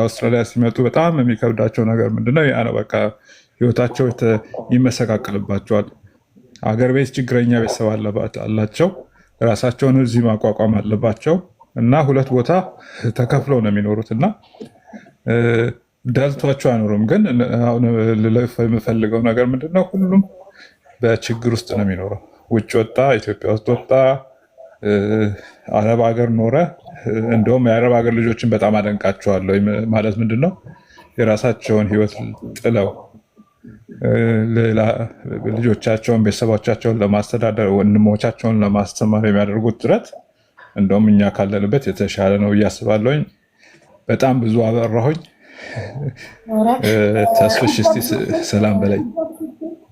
አውስትራሊያ ሲመጡ በጣም የሚከብዳቸው ነገር ምንድነው? ያ ነው በቃ ህይወታቸው ይመሰቃቅልባቸዋል። አገር ቤት ችግረኛ ቤተሰብ አላቸው፣ ራሳቸውን እዚህ ማቋቋም አለባቸው እና ሁለት ቦታ ተከፍለው ነው የሚኖሩት እና ደልቷቸው አይኖሩም። ግን አሁን ልለፍ የምፈልገው ነገር ምንድነው? ሁሉም በችግር ውስጥ ነው የሚኖረው። ውጭ ወጣ፣ ኢትዮጵያ ውስጥ ወጣ፣ አረብ ሀገር ኖረ። እንደውም የአረብ ሀገር ልጆችን በጣም አደንቃቸዋለሁ። ማለት ምንድነው? የራሳቸውን ህይወት ጥለው ልጆቻቸውን፣ ቤተሰቦቻቸውን ለማስተዳደር፣ ወንድሞቻቸውን ለማስተማር የሚያደርጉት ጥረት እንደውም እኛ ካለንበት የተሻለ ነው ብዬ አስባለሁኝ። በጣም ብዙ አበራሁኝ። ተስፍሽ እስቲ ሰላም በለኝ።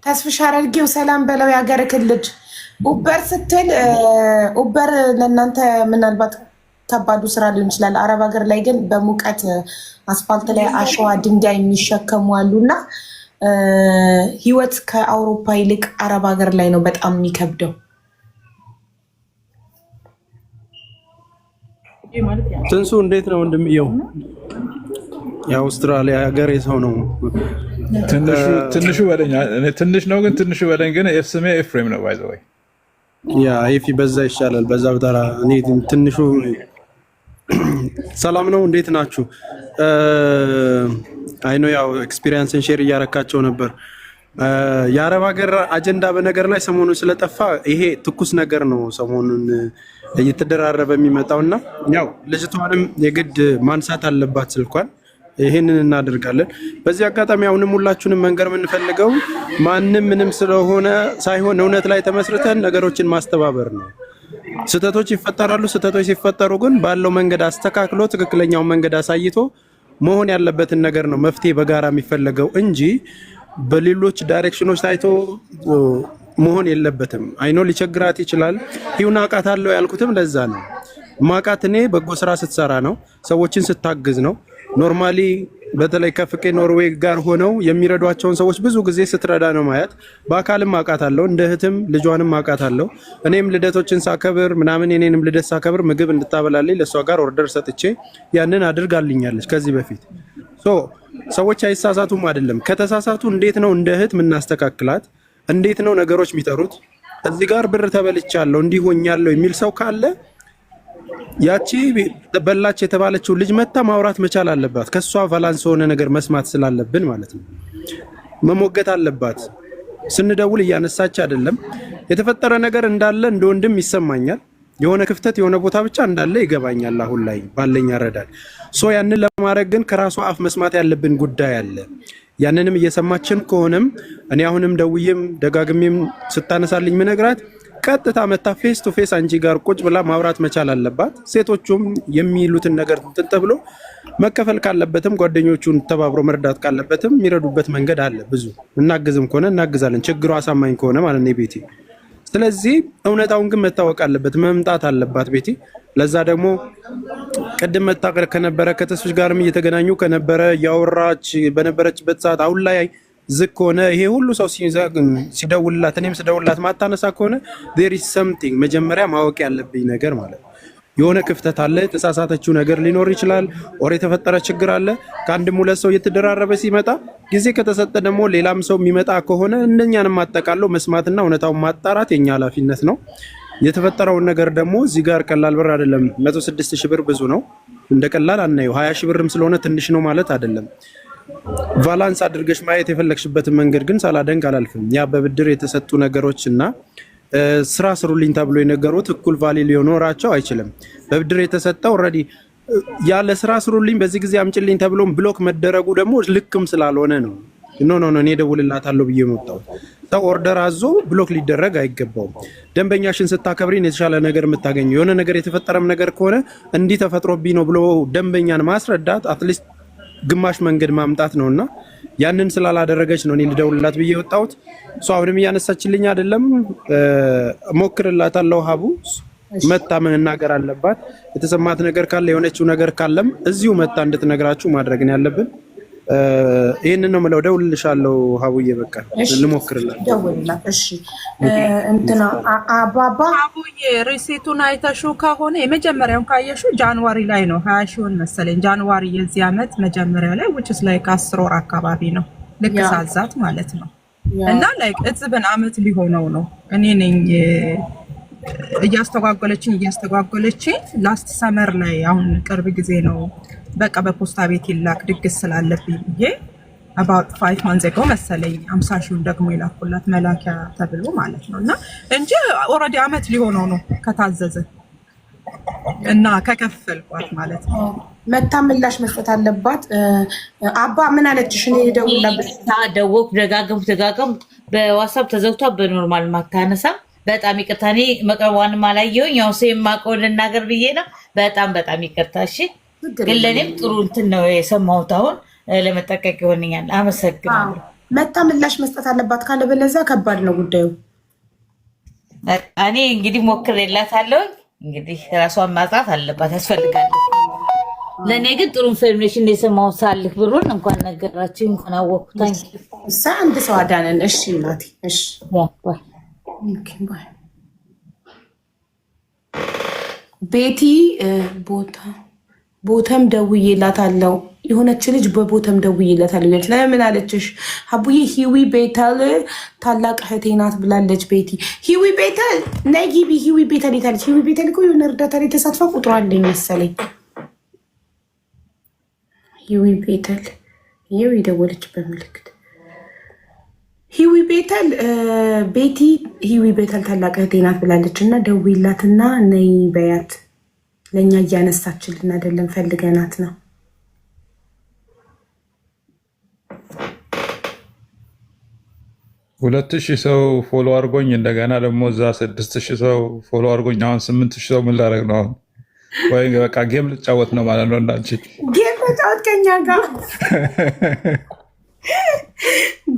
ተስፍሽ አረርጌው ሰላም በለው። የሀገር ክልል ኡበር ስትል ኡበር ለእናንተ ምናልባት ከባዱ ስራ ሊሆን ይችላል። አረብ ሀገር ላይ ግን በሙቀት አስፋልት ላይ አሸዋ ድንጋይ የሚሸከሙ አሉና ህይወት ከአውሮፓ ይልቅ አረብ ሀገር ላይ ነው በጣም የሚከብደው። ትንሱ እንዴት ነው ወንድምየው? የአውስትራሊያ ሀገር ሰው ነው። ትንሹ በለኝ። ትንሽ ነው ግን ትንሹ በለኝ። ግን ስሜ ኤፍሬም ነው። ባይ ዘ ወይ ያ ኤፊ በዛ ይሻላል። በዛ ብጠራ እኔ ትንሹ። ሰላም ነው፣ እንዴት ናችሁ? አይ ነው ያው ኤክስፒሪየንስን ሼር እያረካቸው ነበር። የአረብ ሀገር አጀንዳ በነገር ላይ ሰሞኑን ስለጠፋ ይሄ ትኩስ ነገር ነው ሰሞኑን እየተደራረበ የሚመጣውና ያው ልጅቷንም የግድ ማንሳት አለባት ስልኳን። ይሄንን እናደርጋለን። በዚህ አጋጣሚ አሁንም ሁላችሁንም መንገር የምንፈልገው ማንም ምንም ስለሆነ ሳይሆን እውነት ላይ ተመስርተን ነገሮችን ማስተባበር ነው። ስህተቶች ይፈጠራሉ። ስህተቶች ሲፈጠሩ ግን ባለው መንገድ አስተካክሎ ትክክለኛውን መንገድ አሳይቶ መሆን ያለበትን ነገር ነው መፍትሄ በጋራ የሚፈለገው እንጂ በሌሎች ዳይሬክሽኖች ታይቶ መሆን የለበትም። አይኖ ሊቸግራት ይችላል። ይሁን አውቃታለሁ ያልኩትም ለዛ ነው። ማቃት እኔ በጎ ስራ ስትሰራ ነው፣ ሰዎችን ስታግዝ ነው። ኖርማሊ በተለይ ከፍቄ ኖርዌይ ጋር ሆነው የሚረዷቸውን ሰዎች ብዙ ጊዜ ስትረዳ ነው ማየት። በአካልም አውቃታለሁ፣ እንደ እህትም ልጇንም አውቃታለሁ። እኔም ልደቶችን ሳከብር ምናምን የኔንም ልደት ሳከብር ምግብ እንድታበላልኝ ለእሷ ጋር ኦርደር ሰጥቼ ያንን አድርጋልኛለች ከዚህ በፊት። ሰዎች አይሳሳቱም አይደለም። ከተሳሳቱ እንዴት ነው እንደ እህት የምናስተካክላት? እንዴት ነው ነገሮች የሚጠሩት? እዚህ ጋር ብር ተበልቻለሁ እንዲህ ሆኛለሁ የሚል ሰው ካለ ያቺ በላች የተባለችው ልጅ መታ ማውራት መቻል አለባት። ከሷ ቫላንስ ሆነ ነገር መስማት ስላለብን ማለት ነው። መሞገት አለባት። ስንደውል እያነሳች አይደለም። የተፈጠረ ነገር እንዳለ እንደ ወንድም ይሰማኛል። የሆነ ክፍተት የሆነ ቦታ ብቻ እንዳለ ይገባኛል አሁን ላይ ባለኝ አረዳድ። ያንን ለማድረግ ግን ከራሷ አፍ መስማት ያለብን ጉዳይ አለ። ያንንም እየሰማችን ከሆነም እኔ አሁንም ደውዬም ደጋግሜም ስታነሳልኝ ምነግራት ቀጥታ መታ ፌስ ቱ ፌስ አንቺ ጋር ቁጭ ብላ ማውራት መቻል አለባት። ሴቶቹም የሚሉትን ነገር እንትን ተብሎ መከፈል ካለበትም ጓደኞቹን ተባብሮ መርዳት ካለበትም የሚረዱበት መንገድ አለ። ብዙ እናግዝም ከሆነ እናግዛለን፣ ችግሩ አሳማኝ ከሆነ ማለት ነው ቤቲ። ስለዚህ እውነታውን ግን መታወቅ አለበት፣ መምጣት አለባት ቤቲ። ለዛ ደግሞ ቅድም መታቀር ከነበረ ከተስፍሽ ጋርም እየተገናኙ ከነበረ ያወራች በነበረችበት ሰዓት አሁን ላይ ዝቅ ከሆነ ይሄ ሁሉ ሰው ሲደውልላት እኔም ስደውልላት ማታነሳ ከሆነ there is something መጀመሪያ ማወቅ ያለብኝ ነገር ማለት ነው። የሆነ ክፍተት አለ፣ የተሳሳተችው ነገር ሊኖር ይችላል፣ ኦር የተፈጠረ ችግር አለ። ከአንድም ሁለት ሰው እየተደራረበ ሲመጣ ጊዜ ከተሰጠ ደግሞ ሌላም ሰው የሚመጣ ከሆነ እንደኛንም አጠቃለው መስማትና እውነታውን ማጣራት የኛ ኃላፊነት ነው። የተፈጠረውን ነገር ደግሞ እዚህ ጋር ቀላል ብር አይደለም። 106,000 ብር ብዙ ነው፣ እንደ ቀላል አናየው። 20,000 ብርም ስለሆነ ትንሽ ነው ማለት አይደለም። ቫላንስ አድርገሽ ማየት የፈለግሽበትን መንገድ ግን ሳላደንቅ አላልፍም። ያ በብድር የተሰጡ ነገሮችና ስራ ስሩልኝ ተብሎ የነገሩት እኩል ቫሊ ሊኖራቸው አይችልም። በብድር የተሰጠው ኦልሬዲ ያለ ስራ ስሩልኝ በዚህ ጊዜ አምጭልኝ ተብሎም ብሎክ መደረጉ ደግሞ ልክም ስላልሆነ ነው። ኖ እኔ ደውልላታለሁ ብዬ መጣው። ሰው ኦርደር አዞ ብሎክ ሊደረግ አይገባውም። ደንበኛሽን ስታከብሪን የተሻለ ነገር የምታገኘው የሆነ ነገር የተፈጠረም ነገር ከሆነ እንዲህ ተፈጥሮብኝ ነው ብሎ ደንበኛን ማስረዳት አትሊስት ግማሽ መንገድ ማምጣት ነውና ያንን ስላላደረገች ነው እኔ ልደውልላት ብዬ ወጣሁት። እሷ አሁንም እያነሳችልኝ አይደለም። ሞክርላታለሁ። ሀቡ መታ መናገር አለባት። የተሰማት ነገር ካለ የሆነችው ነገር ካለም እዚሁ መታ እንድትነግራችሁ ማድረግ ነው ያለብን። ይሄንን ነው የምለው። ደውልልሻለሁ ሀቡዬ። በቃ ልሞክርላት። ደውልላት። እሺ እንትና አባባ ሀቡዬ ሪሲቱን አይተሽው ከሆነ የመጀመሪያውን ካየሽው ጃንዋሪ ላይ ነው 20,000 መሰለኝ። ጃንዋሪ የዚህ ዓመት መጀመሪያ ላይ which is like 10 ወር አካባቢ ነው ልክ ሳዛት ማለት ነው። እና like እጽብን ዓመት ሊሆነው ነው። እኔ ነኝ እያስተጓጎለችኝ ላስት ሰመር ላይ አሁን ቅርብ ጊዜ ነው በቃ በፖስታ ቤት ይላክ ድግስ ስላለብኝ ብዬ about 5 months ago መሰለኝ 50,000 ደግሞ ይላኩላት መላኪያ ተብሎ ማለት ነው። እና እንጂ ኦልሬዲ ዓመት ሊሆነው ነው ከታዘዘ እና ከከፈልኳት ማለት ነው። መታ ምላሽ መስጠት አለባት። አባ ምን አለችሽ? እኔ ደወልኩ ደጋገም በዋትስአፕ ተዘግቷ በኖርማል ማታነሳ በጣም ይቅርታ። እኔ መቅረቧንም አላየሁኝ። ያው ሰው የማውቀውን ልናገር ብዬ ነው። በጣም ይቅርታ። እሺ ግን ለእኔም ጥሩ እንትን ነው የሰማሁት። አሁን ለመጠቀቅ ይሆንኛል። አመሰግናለሁ። መታ ምላሽ መስጠት አለባት፣ ካለበለዚያ ከባድ ነው ጉዳዩ። እኔ እንግዲህ ሞክሬላታለሁ። እንግዲህ ራሷን ማጥራት አለባት፣ ያስፈልጋል። ለእኔ ግን ጥሩ ኢንፎርሜሽን የሰማሁት ሳልክ ብሩን እንኳን ነገራችሁ እንኳን አወቅኩታኝ። አንድ ሰው አዳነን። እሺ ናቲ። እሺ ቤቲ ቦተም ደውዬላታለሁ። የሆነች ልጅ በቦተም ደውዬላታለሁ። ለምን አለችሽ? አቡዬ ሂዊ ቤተል ታላቅ እህቴ ናት ብላለች። ቤቲ ሂዊ ቤተል ነይ ግቢ። ሂዊ ቤተል የታለች? ሂዊ ቤተል እኮ የሆነ እርዳታ ላይ ተሳትፋ ቁጥሯ አለኝ መሰለኝ። ሂዊ ቤተል ይኸው የደወለችበት ምልክት ሂዊ ቤተል ቤቲ ሂዊ ቤተል ታላቅ እህቴ ናት ብላለች እና ደውይላትና ነይ በያት። ለእኛ እያነሳችልን አይደለም ፈልገናት ነው። 2,000 ሰው ፎሎ አድርጎኝ እንደገና ደግሞ እዛ 6,000 ሰው ፎሎ አድርጎኝ አሁን 8,000 ሰው ምን ላደርግ ነው? ወይ በቃ ጌም ልጫወት ነው ማለት ነው። እንዳንቺ ጌም ልጫወት ከኛ ጋር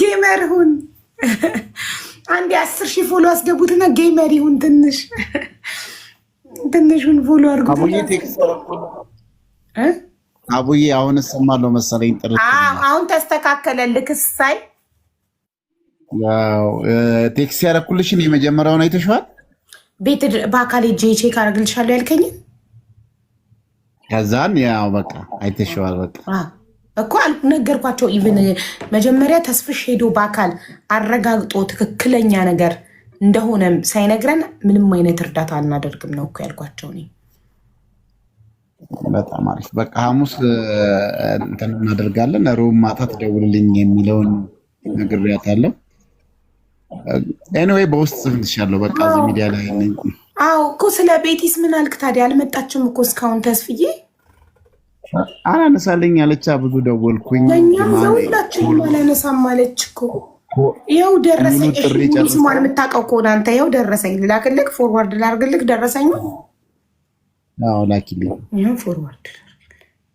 ጌመር ሁን። አንድ 10,000 ፎሎ አስገቡትና ጌመር ይሁን። ትንሹን ፎሎ አድርጉት። አቡዬ አሁን እሰማለሁ መሰለኝ። ጥርት አሁን ተስተካከለልክ። ሳይ ያው ቴክስት ያደረኩልሽን የመጀመሪያውን አይተሽዋል? ቤት በአካል ሄጄ ቼክ አደርግልሻለሁ ያልከኝ ከዛን ያው በቃ አይተሽዋል። በቃ እኮ ነገርኳቸው። ኢቭን መጀመሪያ ተስፍሽ ሄዶ በአካል አረጋግጦ ትክክለኛ ነገር እንደሆነም ሳይነግረን ምንም አይነት እርዳታ አናደርግም ነው እኮ ያልኳቸው። እኔ በጣም አሪፍ። በቃ ሐሙስ እንትን እናደርጋለን። ሮብ ማታ ትደውልልኝ የሚለውን ነግሬያታለሁ። ኤኒዌይ በውስጥ ጽፍልሻለሁ። በቃ እዚህ ሚዲያ ላይ ነኝ። አዎ እኮ ስለ ቤቲስ ምን አልክ ታዲያ? አልመጣችም እኮ እስካሁን ተስፍዬ አላነሳልኝ አለች። ብዙ ደወልኩኝ። ለእኛም ዘውላችን አላነሳም አለች እኮ። ይኸው ደረሰኝ። ስሟን የምታውቀው ከሆነ አንተ ይኸው ደረሰኝ ልላክልክ፣ ፎርዋርድ ላድርግልክ። ደረሰኝ ላኪልኝ። ይኸው ፎርዋርድ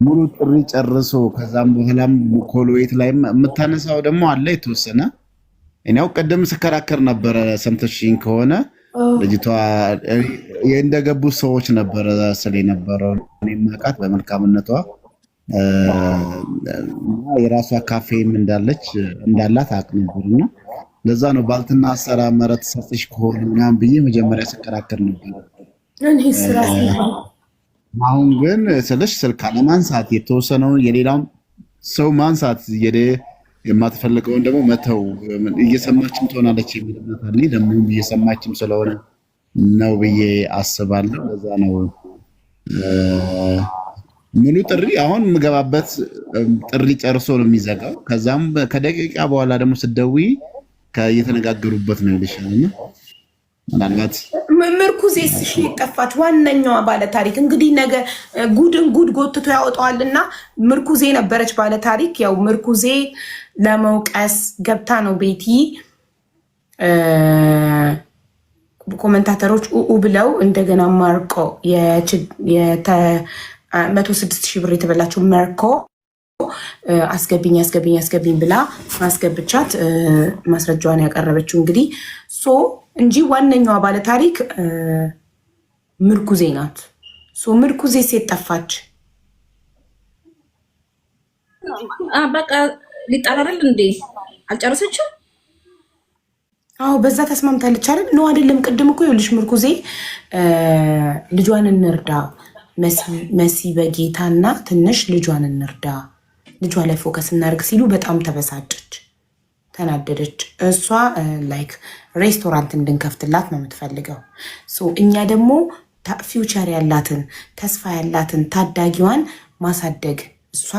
ሙሉ ጥሪ ጨርሶ ከዛም በኋላም ኮሎዌት ላይ የምታነሳው ደግሞ አለ የተወሰነ። እኔው ቅድም ስከራከር ነበረ። ሰምተሽኝ ከሆነ ልጅቷ እንደገቡ ሰዎች ነበረ ስለ ነበረው እኔ ማቃት በመልካምነቷ የራሷ ካፌም እንዳላት አውቅ ነበር እና ለዛ ነው ባልትና አሰራ መረት ሰጥሽ ከሆነ ምናምን ብዬ መጀመሪያ ስከራከር ነበር። አሁን ግን ስልሽ ስልክ አለማንሳት የተወሰነው የሌላም ሰው ማንሳት የማትፈልገውን ደግሞ መተው እየሰማችም ትሆናለች የሚል እምነት አለኝ። ደግሞ እየሰማችም ስለሆነ ነው ብዬ አስባለሁ። ለዛ ነው ሙሉ ጥሪ አሁን የምገባበት ጥሪ ጨርሶ ነው የሚዘጋው። ከዛም ከደቂቃ በኋላ ደግሞ ስትደውይ እየተነጋገሩበት ነው ይልሻል። ምናልባት ምርኩዜስ እሺ ጠፋች። ዋነኛዋ ባለ ታሪክ እንግዲህ ነገ ጉድን ጉድ ጎትቶ ያወጣዋልና ምርኩዜ ነበረች ባለ ታሪክ። ያው ምርኩዜ ለመውቀስ ገብታ ነው ቤቲ ኮመንታተሮች ብለው እንደገና ማርቆ 106,000 ብር የተበላችው መርኮ አስገብኝ ብላ ማስገብቻት ማስረጃዋን ያቀረበችው እንግዲህ እንጂ ዋነኛዋ ባለ ታሪክ ምርኩዜ ናት። ምርኩዜ ሴት ጠፋች። በቃ ሊጣላል እንዴ? አልጨረሰችም? አዎ በዛ ተስማምታለች አይደል? ነው አይደለም? ቅድም እኮ ይኸውልሽ ምርኩዜ ልጇን እንርዳ መሲ በጌታና ትንሽ ልጇን እንርዳ ልጇ ላይ ፎከስ እናርግ ሲሉ በጣም ተበሳጨች፣ ተናደደች። እሷ ላይክ ሬስቶራንት እንድንከፍትላት ነው የምትፈልገው። እኛ ደግሞ ፊውቸር ያላትን ተስፋ ያላትን ታዳጊዋን ማሳደግ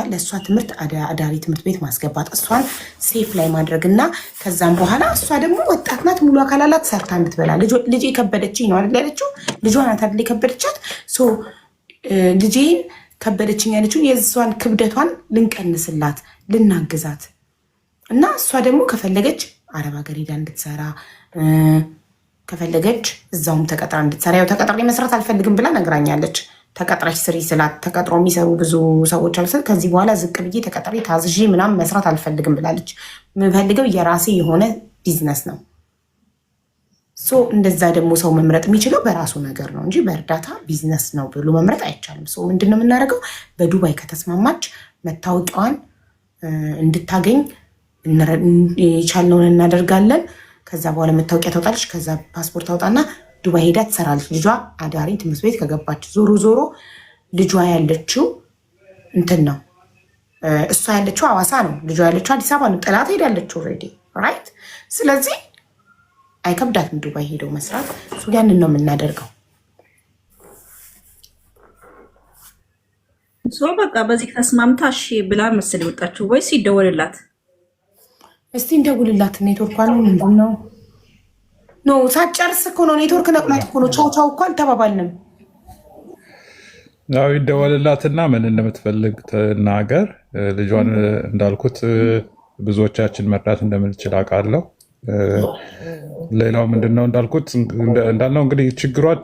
ለእሷ ትምህርት አዳሪ ትምህርት ቤት ማስገባት እሷን ሴፍ ላይ ማድረግ እና ከዛም በኋላ እሷ ደግሞ ወጣት ናት፣ ሙሉ አካላላት ሰርታ እንድትበላ ልጄ ከበደችኝ ነው አይደል ያለችው። ልጇ ናት አይደል የከበደቻት። ልጄን ከበደችኝ ያለችው የእሷን ክብደቷን ልንቀንስላት ልናግዛት እና እሷ ደግሞ ከፈለገች አረብ ሀገር ሄዳ እንድትሰራ ከፈለገች እዛውም ተቀጥራ እንድትሰራ። ያው ተቀጥሬ መስራት አልፈልግም ብላ ነግራኛለች። ተቀጥረሽ ስሪ ስላት ተቀጥሮ የሚሰሩ ብዙ ሰዎች አሉ። ከዚህ በኋላ ዝቅ ብዬ ተቀጥሬ ታዝዤ ምናምን መስራት አልፈልግም ብላለች። የምፈልገው የራሴ የሆነ ቢዝነስ ነው። እንደዛ ደግሞ ሰው መምረጥ የሚችለው በራሱ ነገር ነው እንጂ በእርዳታ ቢዝነስ ነው ብሎ መምረጥ አይቻልም። ምንድን ነው የምናደርገው? በዱባይ ከተስማማች መታወቂያዋን እንድታገኝ የቻልነውን እናደርጋለን። ከዛ በኋላ መታወቂያ ታወጣለች። ከዛ ፓስፖርት ታወጣና ዱባይ ሄዳ ትሰራለች። ልጇ አዳሪ ትምህርት ቤት ከገባች ዞሮ ልጇ ያለችው እንትን ነው። እሷ ያለችው ሐዋሳ ነው። ልጇ ያለችው አዲስ አበባ ነው። ጥላት ሄዳለች ኦልሬዲ ራይት። ስለዚህ አይከብዳትም ዱባይ ሄደው መስራት። ያንን ነው የምናደርገው። በቃ በዚህ ተስማምታ እሺ ብላ መስል የወጣችሁ ወይስ ይደወልላት? እስቲ እንደውልላት። ኔትወርክ ነው ምንድን ነው? ኖ ሳትጨርስ እኮ ነው ኔትወርክ ነቅላት እኮ ነው። ቻው እኮ አልተባባልንም። ያው ይደወልላትና ምን እንደምትፈልግ ትናገር። ልጇን እንዳልኩት ብዙዎቻችን መርዳት እንደምንችል አውቃለሁ። ሌላው ምንድነው እንዳልነው እንግዲህ ችግሯት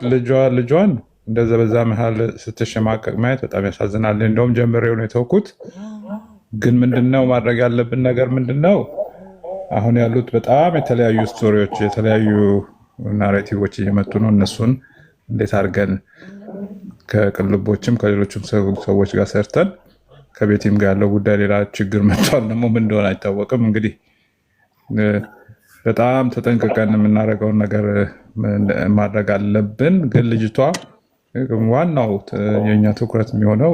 ልጇን እንደዛ በዛ መሀል ስትሸማቀቅ ማየት በጣም ያሳዝናል። እንደውም ጀምሬው ነው የተውኩት። ግን ምንድነው ማድረግ ያለብን ነገር ምንድነው? አሁን ያሉት በጣም የተለያዩ ስቶሪዎች የተለያዩ ናሬቲቮች እየመጡ ነው። እነሱን እንዴት አድርገን ከቅልቦችም ከሌሎችም ሰዎች ጋር ሰርተን ከቤቲም ጋር ያለው ጉዳይ ሌላ ችግር መጥቷል። ደግሞ ምን እንደሆነ አይታወቅም። እንግዲህ በጣም ተጠንቅቀን የምናደርገውን ነገር ማድረግ አለብን። ግን ልጅቷ ዋናው የኛ ትኩረት የሚሆነው